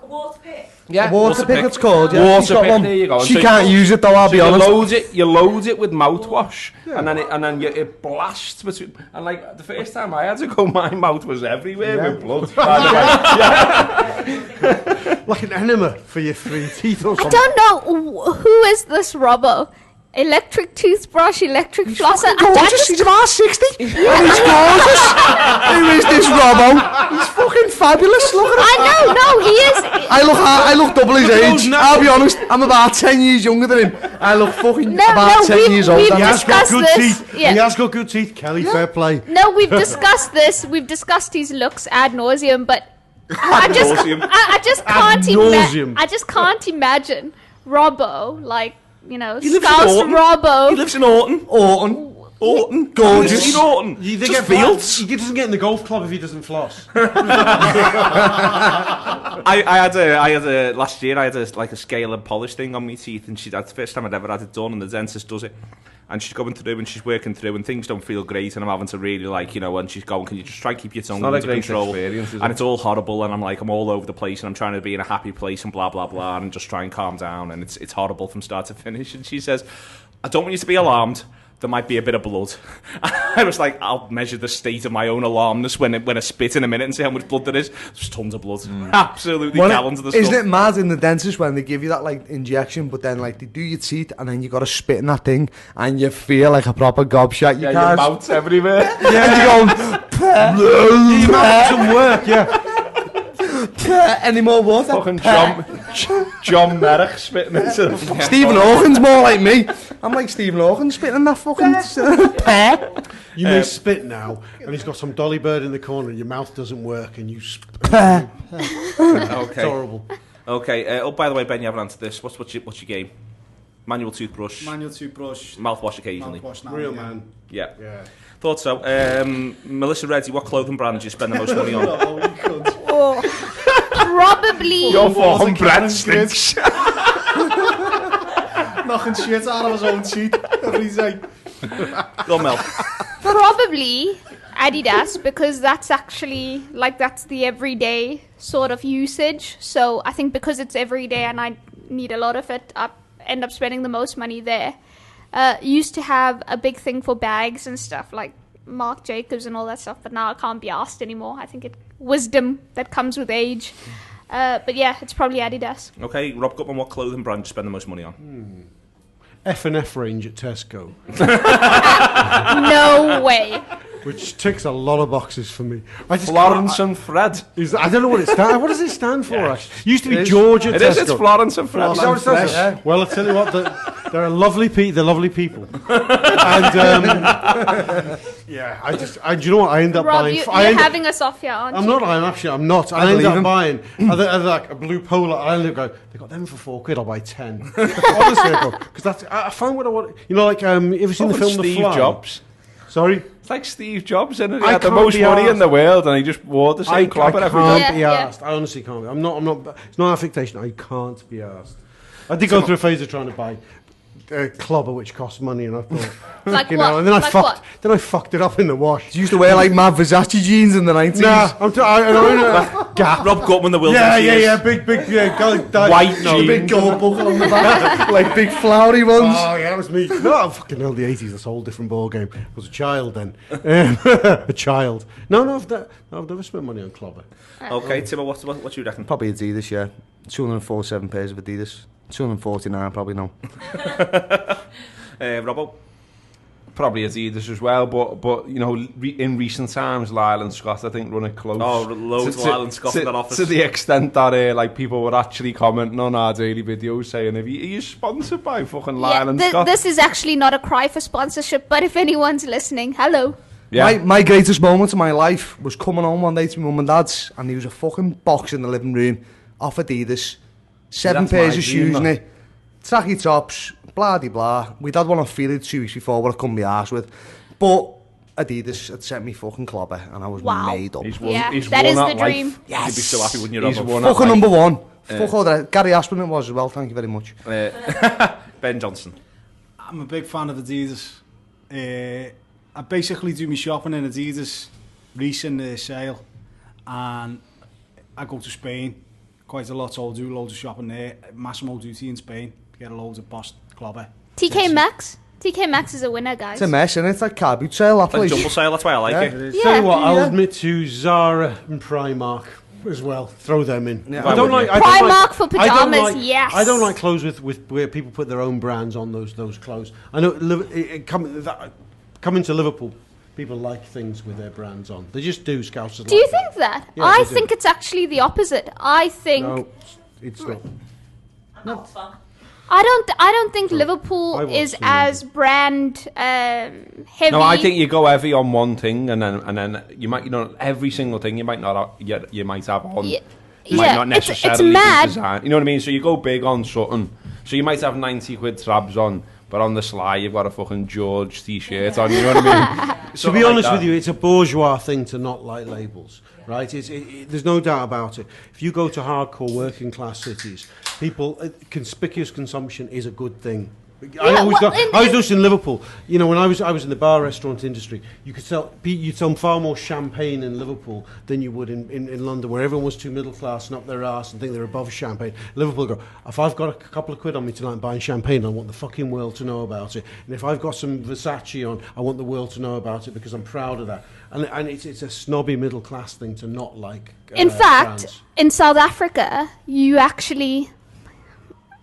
Yeah, A water pick it's called, yeah. She's Water got pick, one. there you go. She So can't use it though, I'll So be you honest. load it with mouthwash, and then it blasts between. And like the first time I had to go, my mouth was everywhere with blood. By the way. Like an enema for your free teeth or I something. don't know who is this Robbo. Electric toothbrush, electric flosser. Gorgeous, he's about 60. And he's gorgeous. Who is this Robbo? He's fucking fabulous, look at him. I know, he is. I look double his age. I'll be honest, I'm about 10 years younger than him. I look fucking No, about 10 we've- years older we've than He him. has got discussed good this. teeth. Yeah. He has got good teeth. Kelly, fair play. No, we've discussed this. We've discussed his looks ad nauseum, but I just Ad nauseum. can't imagine Robbo, like, you know, lives in Scouse Orton. He Robbo. lives in Orton. Orton. Gorgeous. In Orton. They Just get fields. He doesn't get in the golf club if he doesn't floss. I had a last year. I had a scale and polish thing on my teeth, and that's the first time I'd ever had it done. And the dentist does it, and she's going through and she's working through, and things don't feel great, and I'm having to really and she's going, can you just try and keep your tongue not a under great control? experience, is it? And it's all horrible, and I'm all over the place, and I'm trying to be in a happy place, and blah blah blah, and just try and calm down, and it's horrible from start to finish. And she says, I don't want you to be alarmed. There might be a bit of blood. I was like, I'll measure the state of my own alarmness when I spit in a minute and see how much blood there is. There's tons of blood. Absolutely gallons of the stuff. Isn't it mad in the dentist when they give you that like injection, but then like they do your teeth and then you got to spit in that thing and you feel like a proper gobshite. You Yeah, your can't. mouth's everywhere. And you're going, Your mouth doesn't work, yeah. any more water? Fucking John Merrick spitting into the fucking Stephen Hawkins more like me. I'm like Stephen Hawkins spitting in that fucking pear. You may spit now, and he's got some dolly bird in the corner, and your mouth doesn't work, and you Pear. It's Okay. horrible. Okay. Oh, by the way, Ben, you haven't answered this. What's your game? Manual toothbrush. Manual toothbrush. Mouthwash occasionally. Mouthwash now, Real yeah. man. Yeah. Yeah. Thought so. Melissa Reddy, what clothing brand do you spend the most money on? Oh, probably. Your fucking bread stinks. Knocking shit out of his own teeth every day. Go on, Mel. Probably Adidas, because that's actually that's the everyday sort of usage. So I think because it's everyday and I need a lot of it, I end up spending the most money there. Used to have a big thing for bags and stuff like Marc Jacobs and all that stuff, but now I can't be asked anymore. I think it's wisdom that comes with age. But yeah, it's probably Adidas. Okay, Rob Gutman, what clothing brand do you spend the most money on? F&F range at Tesco. No way. which ticks a lot of boxes for me. Florence and Fred. I don't know what it stands. What does it stand for? Actually, it used to be Georgia. It is. It's Florence and Fred. Well, I'll tell you what. They're lovely people. They're lovely people. And yeah, do you know what? I end up Rob, buying. you're having us off here, aren't you? I'm not. I'm not. I end up buying like a blue polo. I end up going. They got them for £4. I'll buy 10. Honestly, because I find what I want. You know, like you ever seen the film Steve The Fly? Jobs. Sorry. It's like Steve Jobs, isn't it? He had the most money in the world, and he just wore the same clobber every I day. can't be asked. I honestly can't. I'm not. It's not affectation. I can't be asked. I did go through a phase of trying to buy a clobber which costs money, and I thought, like you what? know, and then I like fucked. What? Then I fucked it up in the wash. You used to wear like mad Versace jeans in the 90s. Nah, Gap. Rob Gutman, the wilderness. Yeah, big, White jeans. Big gold buckle on the back, like big flowery ones. Oh yeah, that was me. No, I'm fucking hell. The 80s, that's a whole different ball game. I was a child then. A child. No, I've never spent money on clobber. Okay, Timo, what you reckon? Probably Adidas, yeah. 247 pairs of Adidas. 249 probably now. Robbo? Probably Adidas as well, but you know, in recent times, Lyle and Scott, I think, run it close. Oh, loads of Lyle and Scott in that office. To the extent that like people were actually commenting on our daily videos saying, are you sponsored by fucking Lyle and Scott? This is actually not a cry for sponsorship, but if anyone's listening, hello. Yeah. My greatest moment of my life was coming home one day to my mum and dad's, and there was a fucking box in the living room off Adidas. 7 pairs of shoes in it, tacky tops, blah de blah. We'd had one on Field 2 weeks before, what I couldn't be arsed with. But Adidas had sent me fucking clobber, and I was made up. He's that is the dream. Life. Yes. You'd be so happy, wouldn't you, He's Robbo? won Fucking number one. Fuck all that. Gary Ashburn it was as well, thank you very much. Ben Johnson. I'm a big fan of Adidas. I basically do my shopping in Adidas, recent sale, and I go to Spain quite a lot, so I'll do loads of shopping there. Massimo Dutti in Spain, get a loads of Boss clobber. TK Maxx? TK Maxx is a winner, guys. It's a mess, and it's like car boot sale, that Like place. jumble sale, that's why I like it. It is. Tell you what, I'll admit to Zara and Primark as well. Throw them in. Yeah, I don't like Primark for pyjamas, yes. I don't like clothes with where people put their own brands on those clothes. I know coming to Liverpool, people like things with their brands on. They just do. Scousers. Do you think that? Yeah, I they do. think it's actually the opposite. I think No, it's not. I don't think Liverpool I watched is them. as brand heavy. No, I think you go heavy on one thing, and then you might, every single thing you might not you might have on. Yeah. Might not necessarily it's be mad. design. You know what I mean? So you go big on something. So you might have 90 quid trabs on, but on the sly you've got a fucking George t-shirt on. You know what I mean? To be honest with you, it's a bourgeois thing to not like labels, right? There's no doubt about it. If you go to hardcore working class cities, conspicuous consumption is a good thing. I was just in Liverpool. You know, when I was in the bar restaurant industry, you sell far more champagne in Liverpool than you would in London, where everyone was too middle class and up their arse and think they're above champagne. Liverpool go, if I've got a couple of quid on me tonight buying champagne, I want the fucking world to know about it. And if I've got some Versace on, I want the world to know about it because I'm proud of that. And it's a snobby middle class thing to not like. In fact, brands. in South Africa, you actually.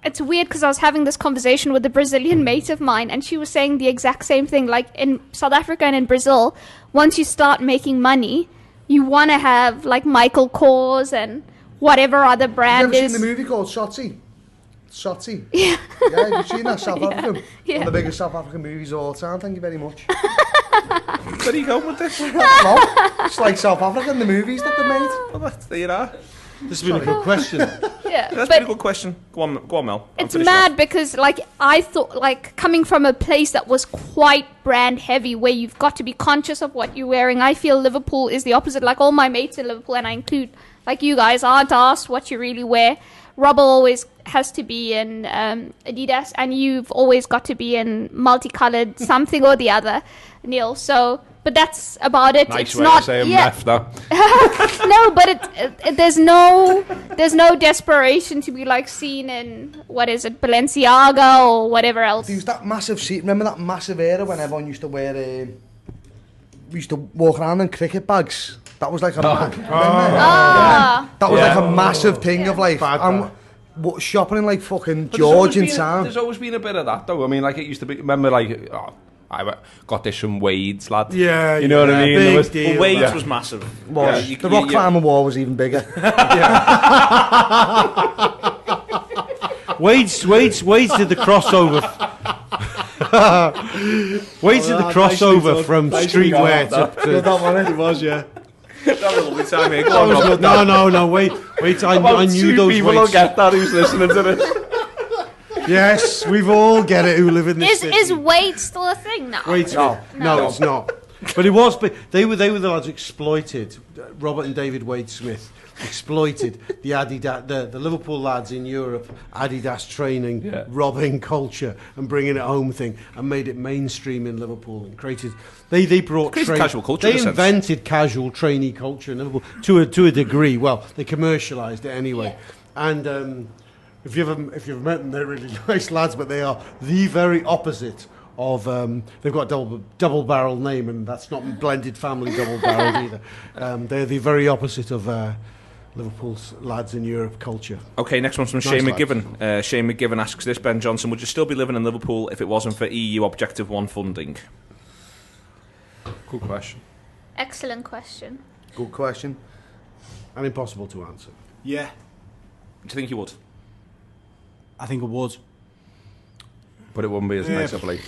It's weird because I was having this conversation with a Brazilian mate of mine, and she was saying the exact same thing. Like in South Africa and in Brazil, once you start making money, you want to have like Michael Kors and whatever other brand You ever is. seen the movie called Shotzi? Shotzi? Yeah. Yeah, you've seen that, South African? Yeah. One of the biggest South African movies of all time, thank you very much. Where are you going with this? No, it's like South African, the movies that they made. Well, there you are. This has been a good question. Yeah, That's but been a good question. Go on, Mel. it's mad because like I thought, like coming from a place that was quite brand heavy, where you've got to be conscious of what you're wearing. I feel Liverpool is the opposite. Like all my mates in Liverpool, and I include like you guys, aren't asked what you really wear. Robbo always has to be in Adidas, and you've always got to be in multicolored something or the other, Neil. So, but that's about it. Nice it's way not to say yeah. though. No, but there's no desperation to be like seen in what is it, Balenciaga or whatever else. There was that massive seat. Remember that massive era when everyone used to wear? We used to walk around in cricket bags. That was like a that was like a massive thing of like shopping in like fucking George in town. There's always been a bit of that though. I mean, like it used to be. Remember, like I got this from Wade's, lad. Yeah, you know what I mean? Big deal. Wade's was massive. The rock climbing wall was even bigger. Wade's did the crossover. Wade's did the crossover from streetwear to That one, it was, yeah. That was a lovely time, mate. No, wait, I knew those people Wade's. don't get that who's listening to this. Yes, we've all get it who live in this city. Is weight still a thing now? Wait, no, it's not. But it was. But they were the lads who exploited. Robert and David Wade Smith exploited the Adidas, the Liverpool lads in Europe, Adidas training, robbing culture and bringing it home thing, and made it mainstream in Liverpool and created. They brought casual culture. They invented casual trainee culture in Liverpool to a degree. Well, they commercialised it anyway, and. If you've ever met them, they're really nice lads, but they are the very opposite of. They've got a double barrel name, and that's not blended family double barreled either. They're the very opposite of Liverpool's lads in Europe culture. Okay, next one's from Shane McGivern. Shane McGivern asks this: Ben Johnson, would you still be living in Liverpool if it wasn't for EU Objective 1 funding? Good question. Excellent question. Good question. And impossible to answer. Yeah, Do you think you would? I think it would. But it wouldn't be as nice a place.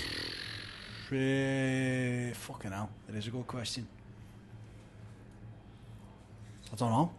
Fucking hell. It is a good question. I don't know.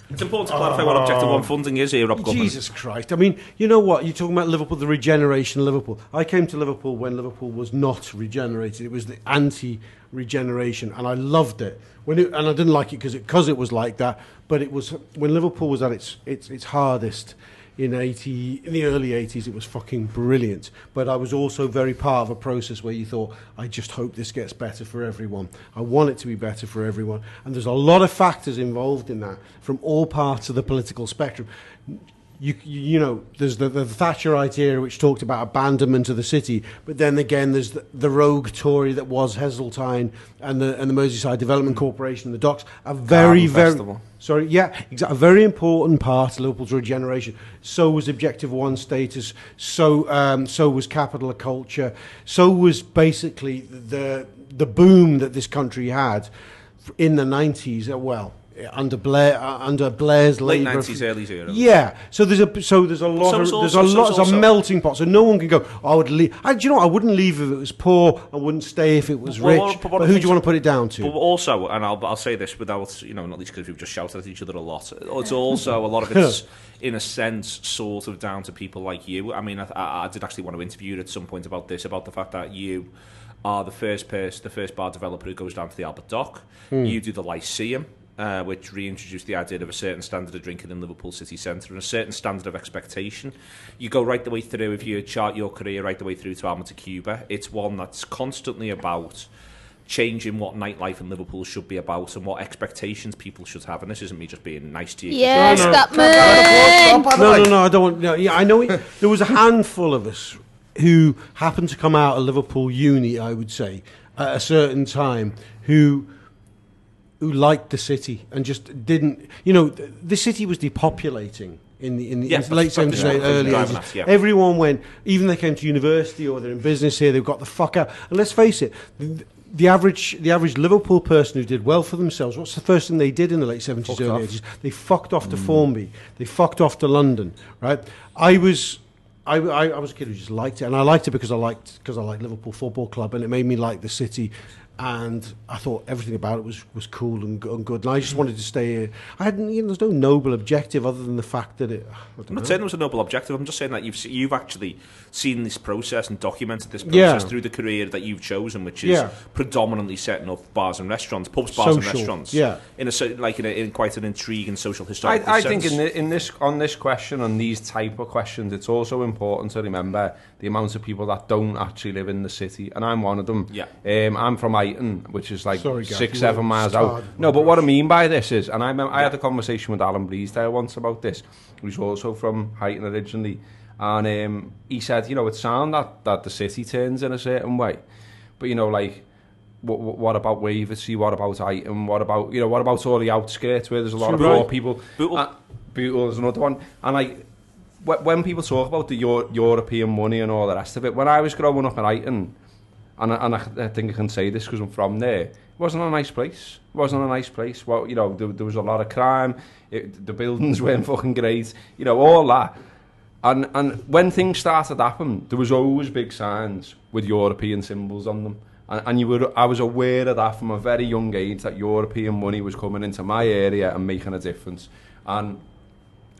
It's important to clarify what Objective 1 funding is here, Rob Goodman. Jesus Christ. I mean, you know what? You're talking about Liverpool, the regeneration of Liverpool. I came to Liverpool when Liverpool was not regenerated. It was the anti-regeneration, and I loved it. And I didn't like it because it was like that, but it was when Liverpool was at its hardest in the early 80s, it was fucking brilliant. But I was also very part of a process where you thought, I just hope this gets better for everyone. I want it to be better for everyone. And there's a lot of factors involved in that from all parts of the political spectrum. You know, there's the Thatcherite era, which talked about abandonment of the city, but then again, there's the rogue Tory that was Heseltine and the Merseyside Development Corporation, the docks, a very important part of Liverpool's regeneration. So was Objective 1 status. So was capital culture. So was basically the boom that this country had in the 90s. Under Blair's late Labour, 90s, early 0s. Yeah, so there's a melting pot. So no one can go, I would leave. Do you know what? I wouldn't leave if it was poor. I wouldn't stay if it was rich. But who do you want to put it down to? But also, and I'll say this without, not least because we've just shouted at each other a lot. It's also a lot of it's, in a sense, sort of down to people like you. I mean, I did actually want to interview you at some point about this, about the fact that you are the first bar developer who goes down to the Albert Dock. You do the Lyceum. Which reintroduced the idea of a certain standard of drinking in Liverpool city centre and a certain standard of expectation. You go right the way through, if you chart your career right the way through to Alma to Cuba, it's one that's constantly about changing what nightlife in Liverpool should be about and what expectations people should have. And this isn't me just being nice to you. Yes, that man. No, I don't want... No, yeah, I know there was a handful of us who happened to come out of Liverpool Uni, I would say, at a certain time, who liked the city and just didn't... the city was depopulating in the late 70s, early 80s. Yeah. Everyone went, even they came to university or they're in business here, they've got the fuck out. And let's face it, the average Liverpool person who did well for themselves, what's the first thing they did in the late 70s, early 80s? They fucked off to Formby. They fucked off to London, right? I was a kid who just liked it, and I liked it because I liked Liverpool Football Club, and it made me like the city. And I thought everything about it was cool and good. And I just wanted to stay here. I hadn't, there's no noble objective other than the fact that I'm not saying it was a noble objective. I'm just saying that you've actually seen this process and documented this process through the career that you've chosen, which is predominantly setting up bars and restaurants, pubs, bars and restaurants. Yeah, in quite an intriguing social historical sense. I think on this question, on these type of questions, it's also important to remember the amount of people that don't actually live in the city, and I'm one of them. Yeah, I'm from Iton, which is like 6-7 miles out. No, but what I mean by this is, and I had a conversation with Alan Bleasdale once about this, who's also from Iton originally, and he said, it's sound that the city turns in a certain way, but what about Waversey? What about Iton? What about all the outskirts where there's a lot of poor people? Bootle is another one, and when people talk about the European money and all the rest of it, when I was growing up in Eighton, and I think I can say this because I'm from there, it wasn't a nice place. It wasn't a nice place. Well, you know, there was a lot of crime. The buildings weren't fucking great. You know, all that. And when things started to happen, there was always big signs with European symbols on them. And I was aware of that from a very young age, that European money was coming into my area and making a difference. And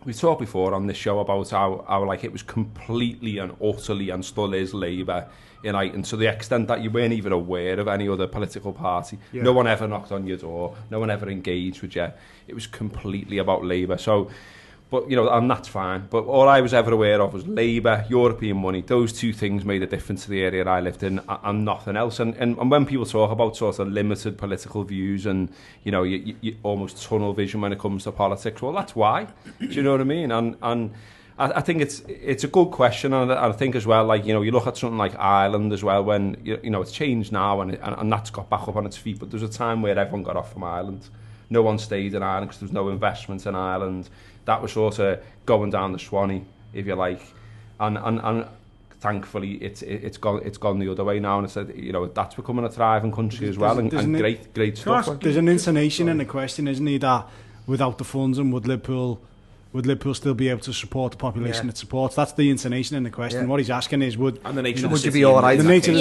we talked before on this show about how like it was completely and utterly and still is Labour in Eighton, to the extent that you weren't even aware of any other political party. Yeah. No one ever knocked on your door. No one ever engaged with you. It was completely about Labour. So, but, you know, and that's fine. But all I was ever aware of was Labour, European money. Those two things made a difference to the area I lived in, and nothing else. And when people talk about sort of limited political views and, you know, you almost tunnel vision when it comes to politics, well, that's why. Do you know what I mean? And I think it's a good question. And I think as well, like, you know, you look at something like Ireland as well, when, you know, it's changed now and that's got back up on its feet. But there was a time where everyone got off from Ireland. No one stayed in Ireland because there was no investment in Ireland. That was sort of going down the Swanee, if you like, and thankfully it's gone the other way now, and it's, you know, that's becoming a thriving country as well, and great stuff. There's an intonation in the question, isn't there, that without the funds, and would Liverpool still be able to support the population it supports? That's the intonation in the question. What he's asking is, would the nature of the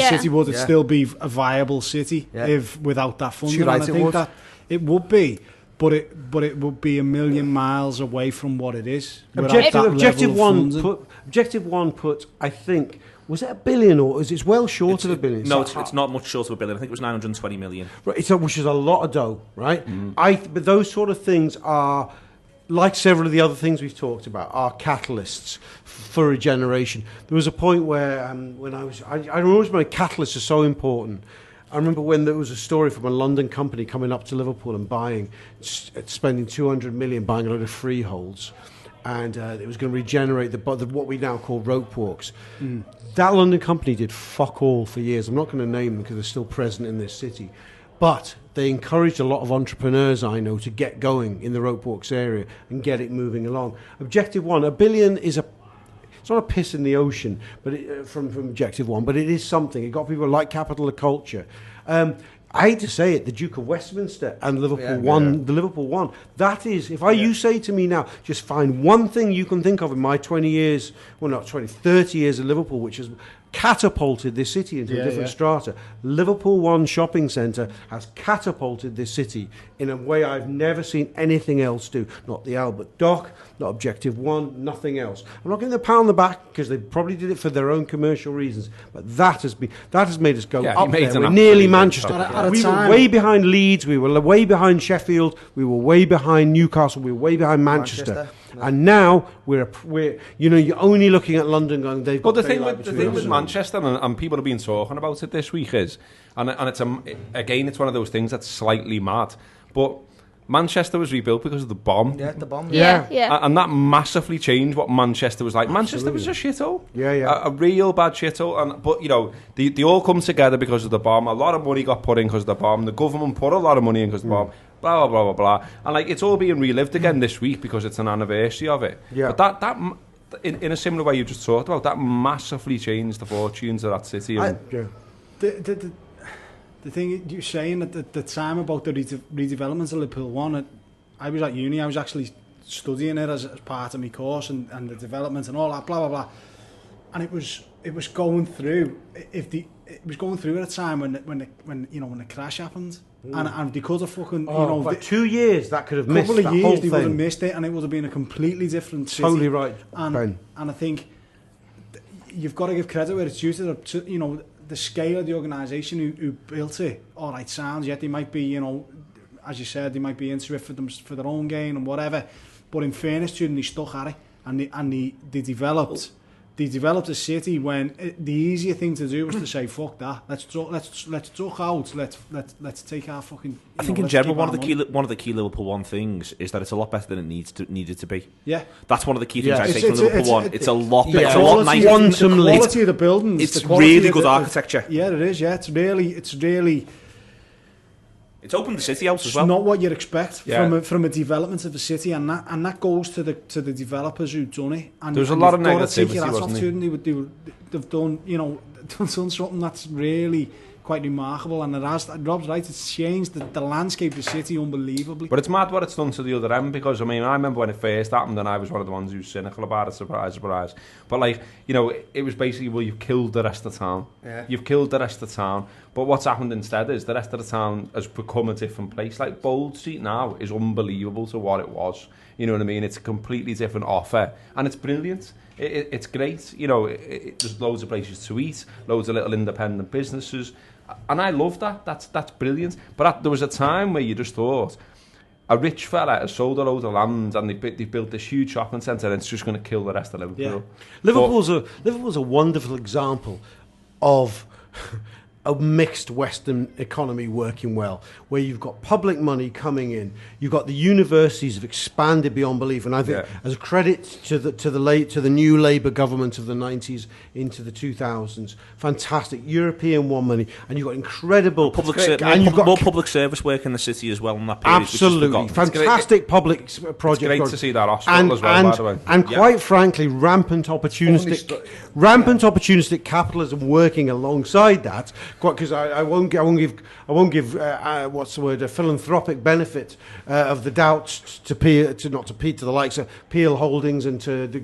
city, would it still be a viable city if without that funding? And I think that it would be. But it would be a million miles away from what it is. Objective one put, I think, was it $1 billion, or is it well short of $1 billion? No, it's not much short of $1 billion. I think it was 920 million. Right, which is a lot of dough, right? But those sort of things are, like several of the other things we've talked about, are catalysts for regeneration. There was a point where when I always remember catalysts are so important. I remember when there was a story from a London company coming up to Liverpool and spending 200 million buying a load of freeholds, and it was going to regenerate what we now call rope walks. That London company did fuck all for years. I'm not going to name them because they're still present in this city, but they encouraged a lot of entrepreneurs I know to get going in the rope walks area and get it moving along. Objective one, $1 billion is it's not a piss in the ocean, but from Objective One, but it is something. It got people like Capital of Culture. I hate to say it, the Duke of Westminster and Liverpool won. The Liverpool won. That is, if you say to me now, just find one thing you can think of in my 20 years, well, not 20, 30 years at Liverpool, which has catapulted this city into a different strata. Liverpool One shopping centre has catapulted this city in a way I've never seen anything else do. Not the Albert Dock, not Objective One, nothing else. I'm not getting the pat on the back because they probably did it for their own commercial reasons, but that has made us go up there. We're nearly Manchester. We were way behind Leeds, we were way behind Sheffield, we were way behind Newcastle, we were way behind Manchester. And now we're you know, you're only looking at London going, they've got. But the thing with Manchester, and people have been talking about it this week, is, and it's it's one of those things that's slightly mad, but Manchester was rebuilt because of the bomb. Yeah, the bomb. Yeah. And that massively changed what Manchester was like. Manchester was a shithole. A real bad shithole. But, you know, they all come together because of the bomb. A lot of money got put in because of the bomb. The government put a lot of money in because of the bomb. Blah, blah, blah, blah, blah. And, like, it's all being relived again this week because it's an anniversary of it. Yeah. But that in a similar way you just talked about, that massively changed the fortunes of that city. The thing you're saying at the time about the redevelopments of Liverpool One, I was at uni, I was actually studying it as part of my course and the development and all that, blah, blah, blah. And it was going through, it was going through at a time when the crash happened. And they could have fucking, for 2 years that could have missed that whole thing. A couple of years they would have missed it, and it would have been a completely different city. Totally right, Ben. And I think you've got to give credit where it's due to, you know, the scale of the organisation who built it. All right, sounds, yet they might be, you know, as you said, they might be into it for their own gain and whatever. But in fairness to them, they stuck at it, and they developed. They developed a city when the easier thing to do was to say, "Fuck that! Let's talk out. Let's take our fucking." I think in general, one of the key Liverpool One things is that it's a lot better than it needed to be. Yeah, that's one of the key things I take from Liverpool One. It's a lot better. It's a lot nicer. The quality of the buildings. It's really good architecture. Yeah, it is. Yeah, it's really. It's opened the city out as well. It's not what you'd expect from a development of a city, and that goes to the developers who've done it. And there's a lot of negativity, wasn't there? They've done, done something that's really quite remarkable, and Rob's right, it's changed the landscape of the city unbelievably. But it's mad what it's done to the other end, because I remember when it first happened and I was one of the ones who was cynical about it, surprise. But it was basically, well, you've killed the rest of the town. Yeah. You've killed the rest of the town. But what's happened instead is the rest of the town has become a different place. Like Bold Street now is unbelievable to what it was. You know what I mean? It's a completely different offer, and it's brilliant. It's great. There's loads of places to eat, loads of little independent businesses. And I love that. That's brilliant. But there was a time where you just thought a rich fella has sold a load of land and they built this huge shopping centre and it's just going to kill the rest of Liverpool. Yeah. Liverpool's a wonderful example of a mixed Western economy working well, where you've got public money coming in, you've got the universities have expanded beyond belief, and I think as a credit to the new Labour government of the 90s into the 2000s, fantastic European one money, and you've got incredible more public service work in the city as well in that period. Absolutely, fantastic public project. It's great to see that hospital as well, by the way. And quite frankly, rampant opportunistic capitalism working alongside that. Because I won't give what's the word, a philanthropic benefit of the doubt to the likes of Peel Holdings and to the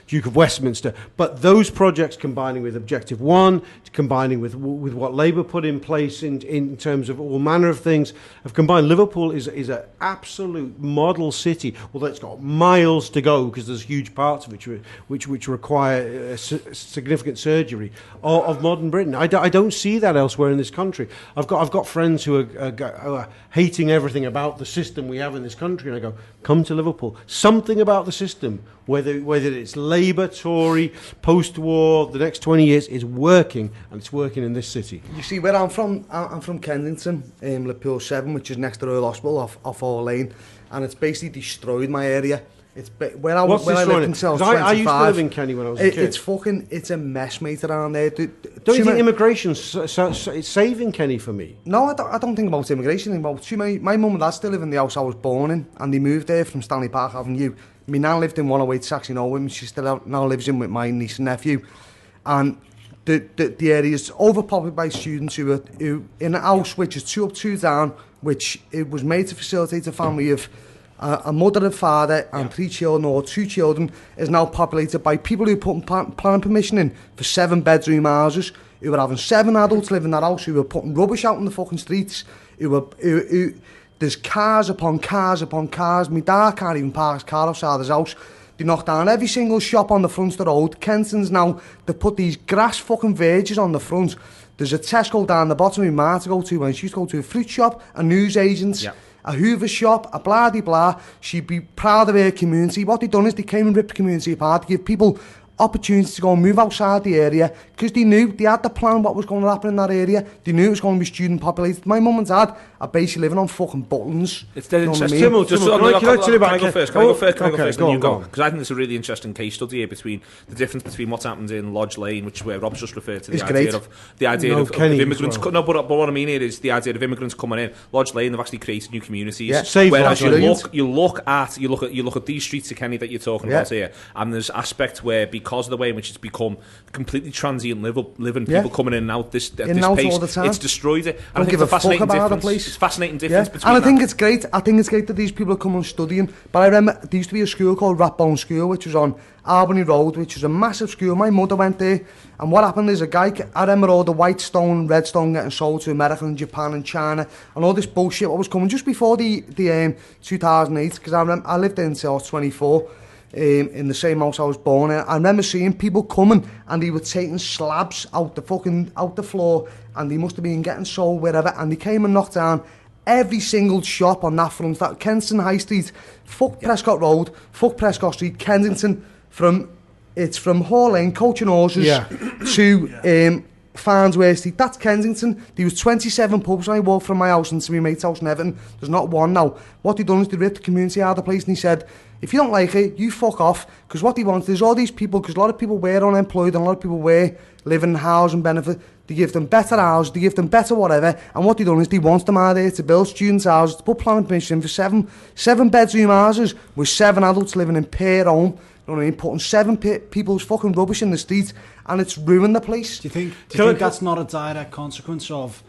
Duke of Westminster, but those projects combining with Objective One, combining with what Labour put in place in terms of all manner of things, have combined. Liverpool is an absolute model city, although it's got miles to go because there's huge parts of it which require significant surgery of modern Britain. I don't see that elsewhere in this country. I've got friends who are hating everything about the system we have in this country, and I go, come to Liverpool. Something about the system, whether it's Labour, Tory, post-war, the next 20 years, is working, and it's working in this city. You see, where I'm from Kensington, Liverpool 7, which is next to Royal Hospital off All Lane, and it's basically destroyed my area. It's where I lived until 25. I used to live in Kenny when I was a kid. It's a mess, mate, around there. Don't you think immigration's it's saving Kenny for me? No, I don't think about immigration. I think about my mum and dad still live in the house I was born in, and they moved there from Stanley Park Avenue. My nan lived in 108 Saxon Owen. She still now lives in with my niece and nephew, and the area is overpopulated by students who in a house which is 2 up, 2 down, which it was made to facilitate a family of a mother and father and 3 children or 2 children, is now populated by people who put planning permission in for 7-bedroom houses, who were having 7 adults living in that house, who were putting rubbish out in the fucking streets, there's cars upon cars upon cars. My dad can't even park his car outside his house. They knocked down every single shop on the front of the road. Kensington's now, they put these grass fucking verges on the front. There's a Tesco down the bottom of my to go to when she used to go to a fruit shop, a newsagents, a Hoover shop, a blah-de-blah. She'd be proud of her community. What they done is they came and ripped the community apart to give people opportunities to go and move outside the area, because they knew, they had the plan what was going to happen in that area. They knew it was going to be student populated. My mum and dad are basically living on fucking buttons. It's dead interesting. Can I go first? Can you go? Because I think there's a really interesting case study here between the difference between what's happened in Lodge Lane, which is where Rob's just referred to, the idea of immigrants. No, but what I mean here is the idea of immigrants coming in. Lodge Lane, they've actually created new communities. Yeah. Whereas you look at these streets of Kenny that you're talking about here, and there's aspects where, because of the way in which it's become completely transient living, people coming in and out this pace, it's destroyed it. And I think it's a fascinating difference. It's a fascinating difference between and I think it's great. I think it's great that these people are coming studying. But I remember there used to be a school called Rathbone School, which was on Albany Road, which was a massive school. My mother went there, and what happened is I remember all the white stone, red stone getting sold to America and Japan and China, and all this bullshit what was coming just before the 2008, because I lived there until I was 24. In the same house I was born in. I remember seeing people coming and they were taking slabs out the floor, and they must have been getting sold wherever, and they came and knocked down every single shop on that front. That Kensington High Street, fuck Prescott Road, fuck Prescott Street, Kensington, from Hall Lane, Coach and Horses to Farnsworth Street. That's Kensington. There was 27 pubs when I walked from my house into my mate's house in Everton. There's not one now. What they done is they ripped the community out of the place, and he said, if you don't like it, you fuck off. Because what they want is all these people, because a lot of people were unemployed and a lot of people were living in housing benefit. They give them better houses, they give them better whatever, and what they done is they want them out there to build students' houses, to put planning permission for seven bedroom houses with 7 adults living in per home. You know what I mean? Putting 7 people's fucking rubbish in the street, and it's ruined the place. Do you think that's not a direct consequence of,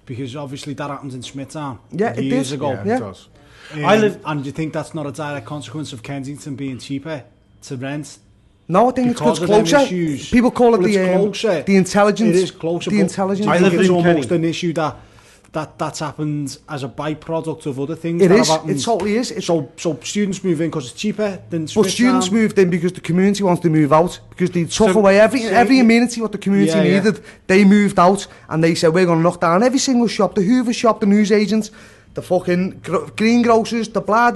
because obviously that happened in Smithtown years ago? Yeah, it does. And do you think that's not a direct consequence of Kensington being cheaper to rent? No, I think it's closer. People call it the intelligence. It is closer. The intelligence. I think it's almost an issue that's happened as a byproduct of other things. It is. It totally is. So students move in because it's cheaper than Smithtown. Well, students moved in because the community wants to move out, because they took away every amenity what the community needed. They moved out and they said, we're going to knock down every single shop, the Hoover shop, the newsagents, the fucking greengrocers, the blah,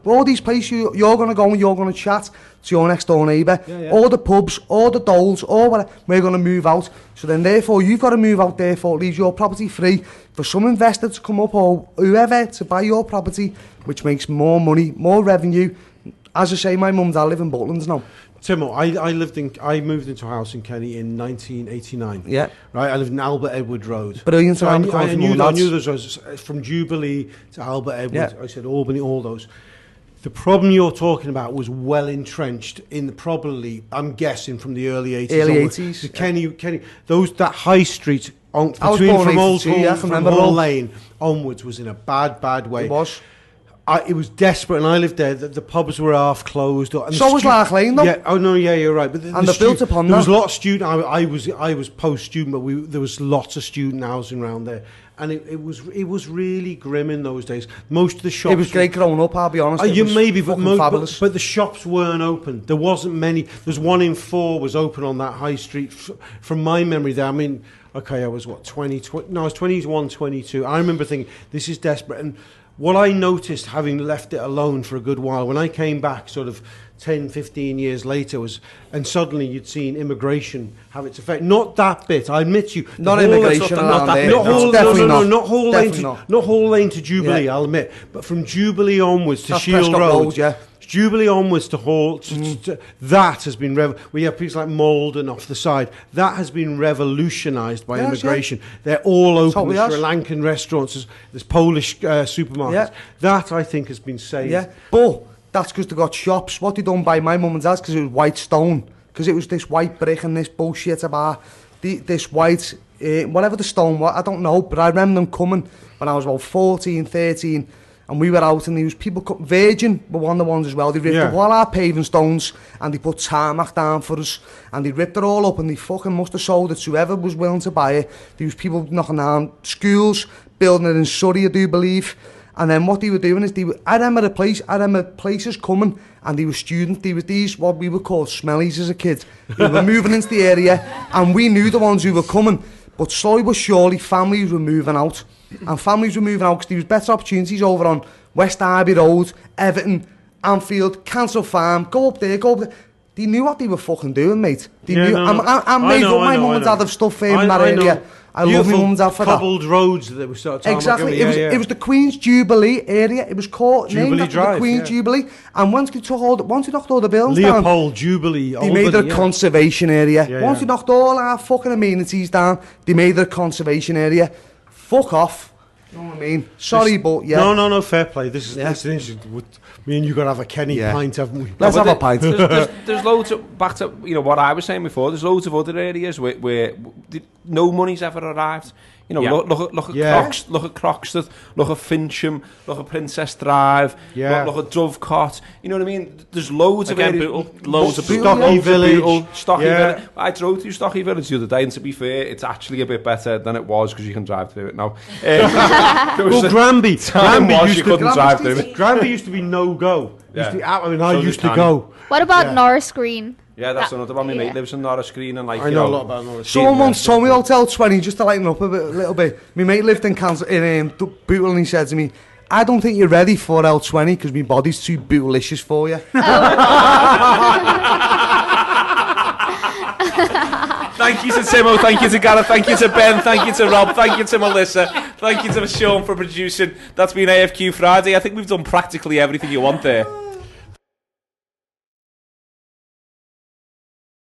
all these places you're going to go and you're going to chat to your next door neighbour. All the pubs, all the doles, all whatever, we're going to move out. So then therefore you've got to move out, therefore it leaves your property free for some investor to come up or whoever to buy your property, which makes more money, more revenue. As I say, my mum and dad live in Butlands now. Timo, I moved into a house in Kenny in 1989. Yeah. Right, I lived in Albert Edward Road. Brilliant. So I knew those roads from Jubilee to Albert Edward. I said Albany, all those. The problem you're talking about was well entrenched in probably, I'm guessing, from the early 80s. Early 80s. Kenny, that high street from Old Lane onwards was in a bad way. It was. It was desperate, and I lived there. The pubs were half closed. And so was Lark Lane, though. Yeah, you're right. But they built upon that. There was a lot of student. I was post-student, but there was lots of student housing around there, and it was really grim in those days. Most of the shops. It was great growing up. I'll be honest. But the shops weren't open. There wasn't many. There's 1 in 4 was open on that high street. From my memory, there. I mean, okay, I was 20. No, I was 21, 22. I remember thinking this is desperate. And what I noticed, having left it alone for a good while, when I came back sort of 10, 15 years later, and suddenly you'd seen immigration have its effect. Not that bit, I admit you. Not immigration, not whole lane to Jubilee, I'll admit. But from Jubilee onwards to Shield Road, Jubilee onwards to Hall, that has been we have places like Malden off the side. That has been revolutionised by immigration. Yeah. They're all open. There's Sri Lankan restaurants. There's Polish supermarkets. Yeah. That I think has been saved. Yeah, but that's because they got shops. What they done by my mum and dad's, because it was white stone, because it was this white brick and this bullshit about this white whatever the stone was. I don't know, but I remember them coming when I was about 14, 13. And we were out, and there was people. Virgin were one of the ones as well. They ripped up all our paving stones, and they put tarmac down for us, and they ripped it all up, and they fucking must have sold it to whoever was willing to buy it. There was people knocking down schools, building it in Surrey, I do believe. And then what they were doing is I remember places coming, and they were students. They were these what we would call smellies as a kid. They were moving into the area, and we knew the ones who were coming. But slowly but surely, families were moving out. And families were moving out because there was better opportunities over on West Derby Road, Everton, Anfield, Council Farm. Go up there. They knew what they were fucking doing, mate. They knew. I made up my mum and dad of stuff in that area. I love my mum and dad for that. Cobbled roads that we started. Exactly. It was the Queen's Jubilee area. It was called named after the Queen's Jubilee. And once they knocked all the buildings down, Leopold Jubilee, they made it a conservation area. Once they knocked all our fucking amenities down, they made it a conservation area. Fuck off. You know what I mean? Sorry, but yeah. No, fair play. This is interesting. Me and you got to have a Kenny pint, haven't we? Let's have a pint. There's loads of, back to what I was saying before, there's loads of other areas where no money's ever arrived. Look at Croxteth, look at Fincham, look at Princess Drive, look at Dovecot. You know what I mean? There's loads of areas. Loads of Stocky Village. Village. I drove through Stocky Village the other day, and to be fair, it's actually a bit better than it was because you can drive through it now. Granby Granby used to be no-go. I used to go. What about Norris Green? Yeah, that's another one. My mate lives in Norris Green, and I know a lot about Norris. Someone once told me Hotel 20, just to lighten up a little bit. My mate lived in Bootle, and he said to me, I don't think you're ready for L20 because my body's too Bootle-icious for you. Thank you to Timo, thank you to Gareth, thank you to Ben, thank you to Rob, thank you to Melissa, thank you to Sean for producing. That's been AFQ Friday. I think we've done practically everything you want there.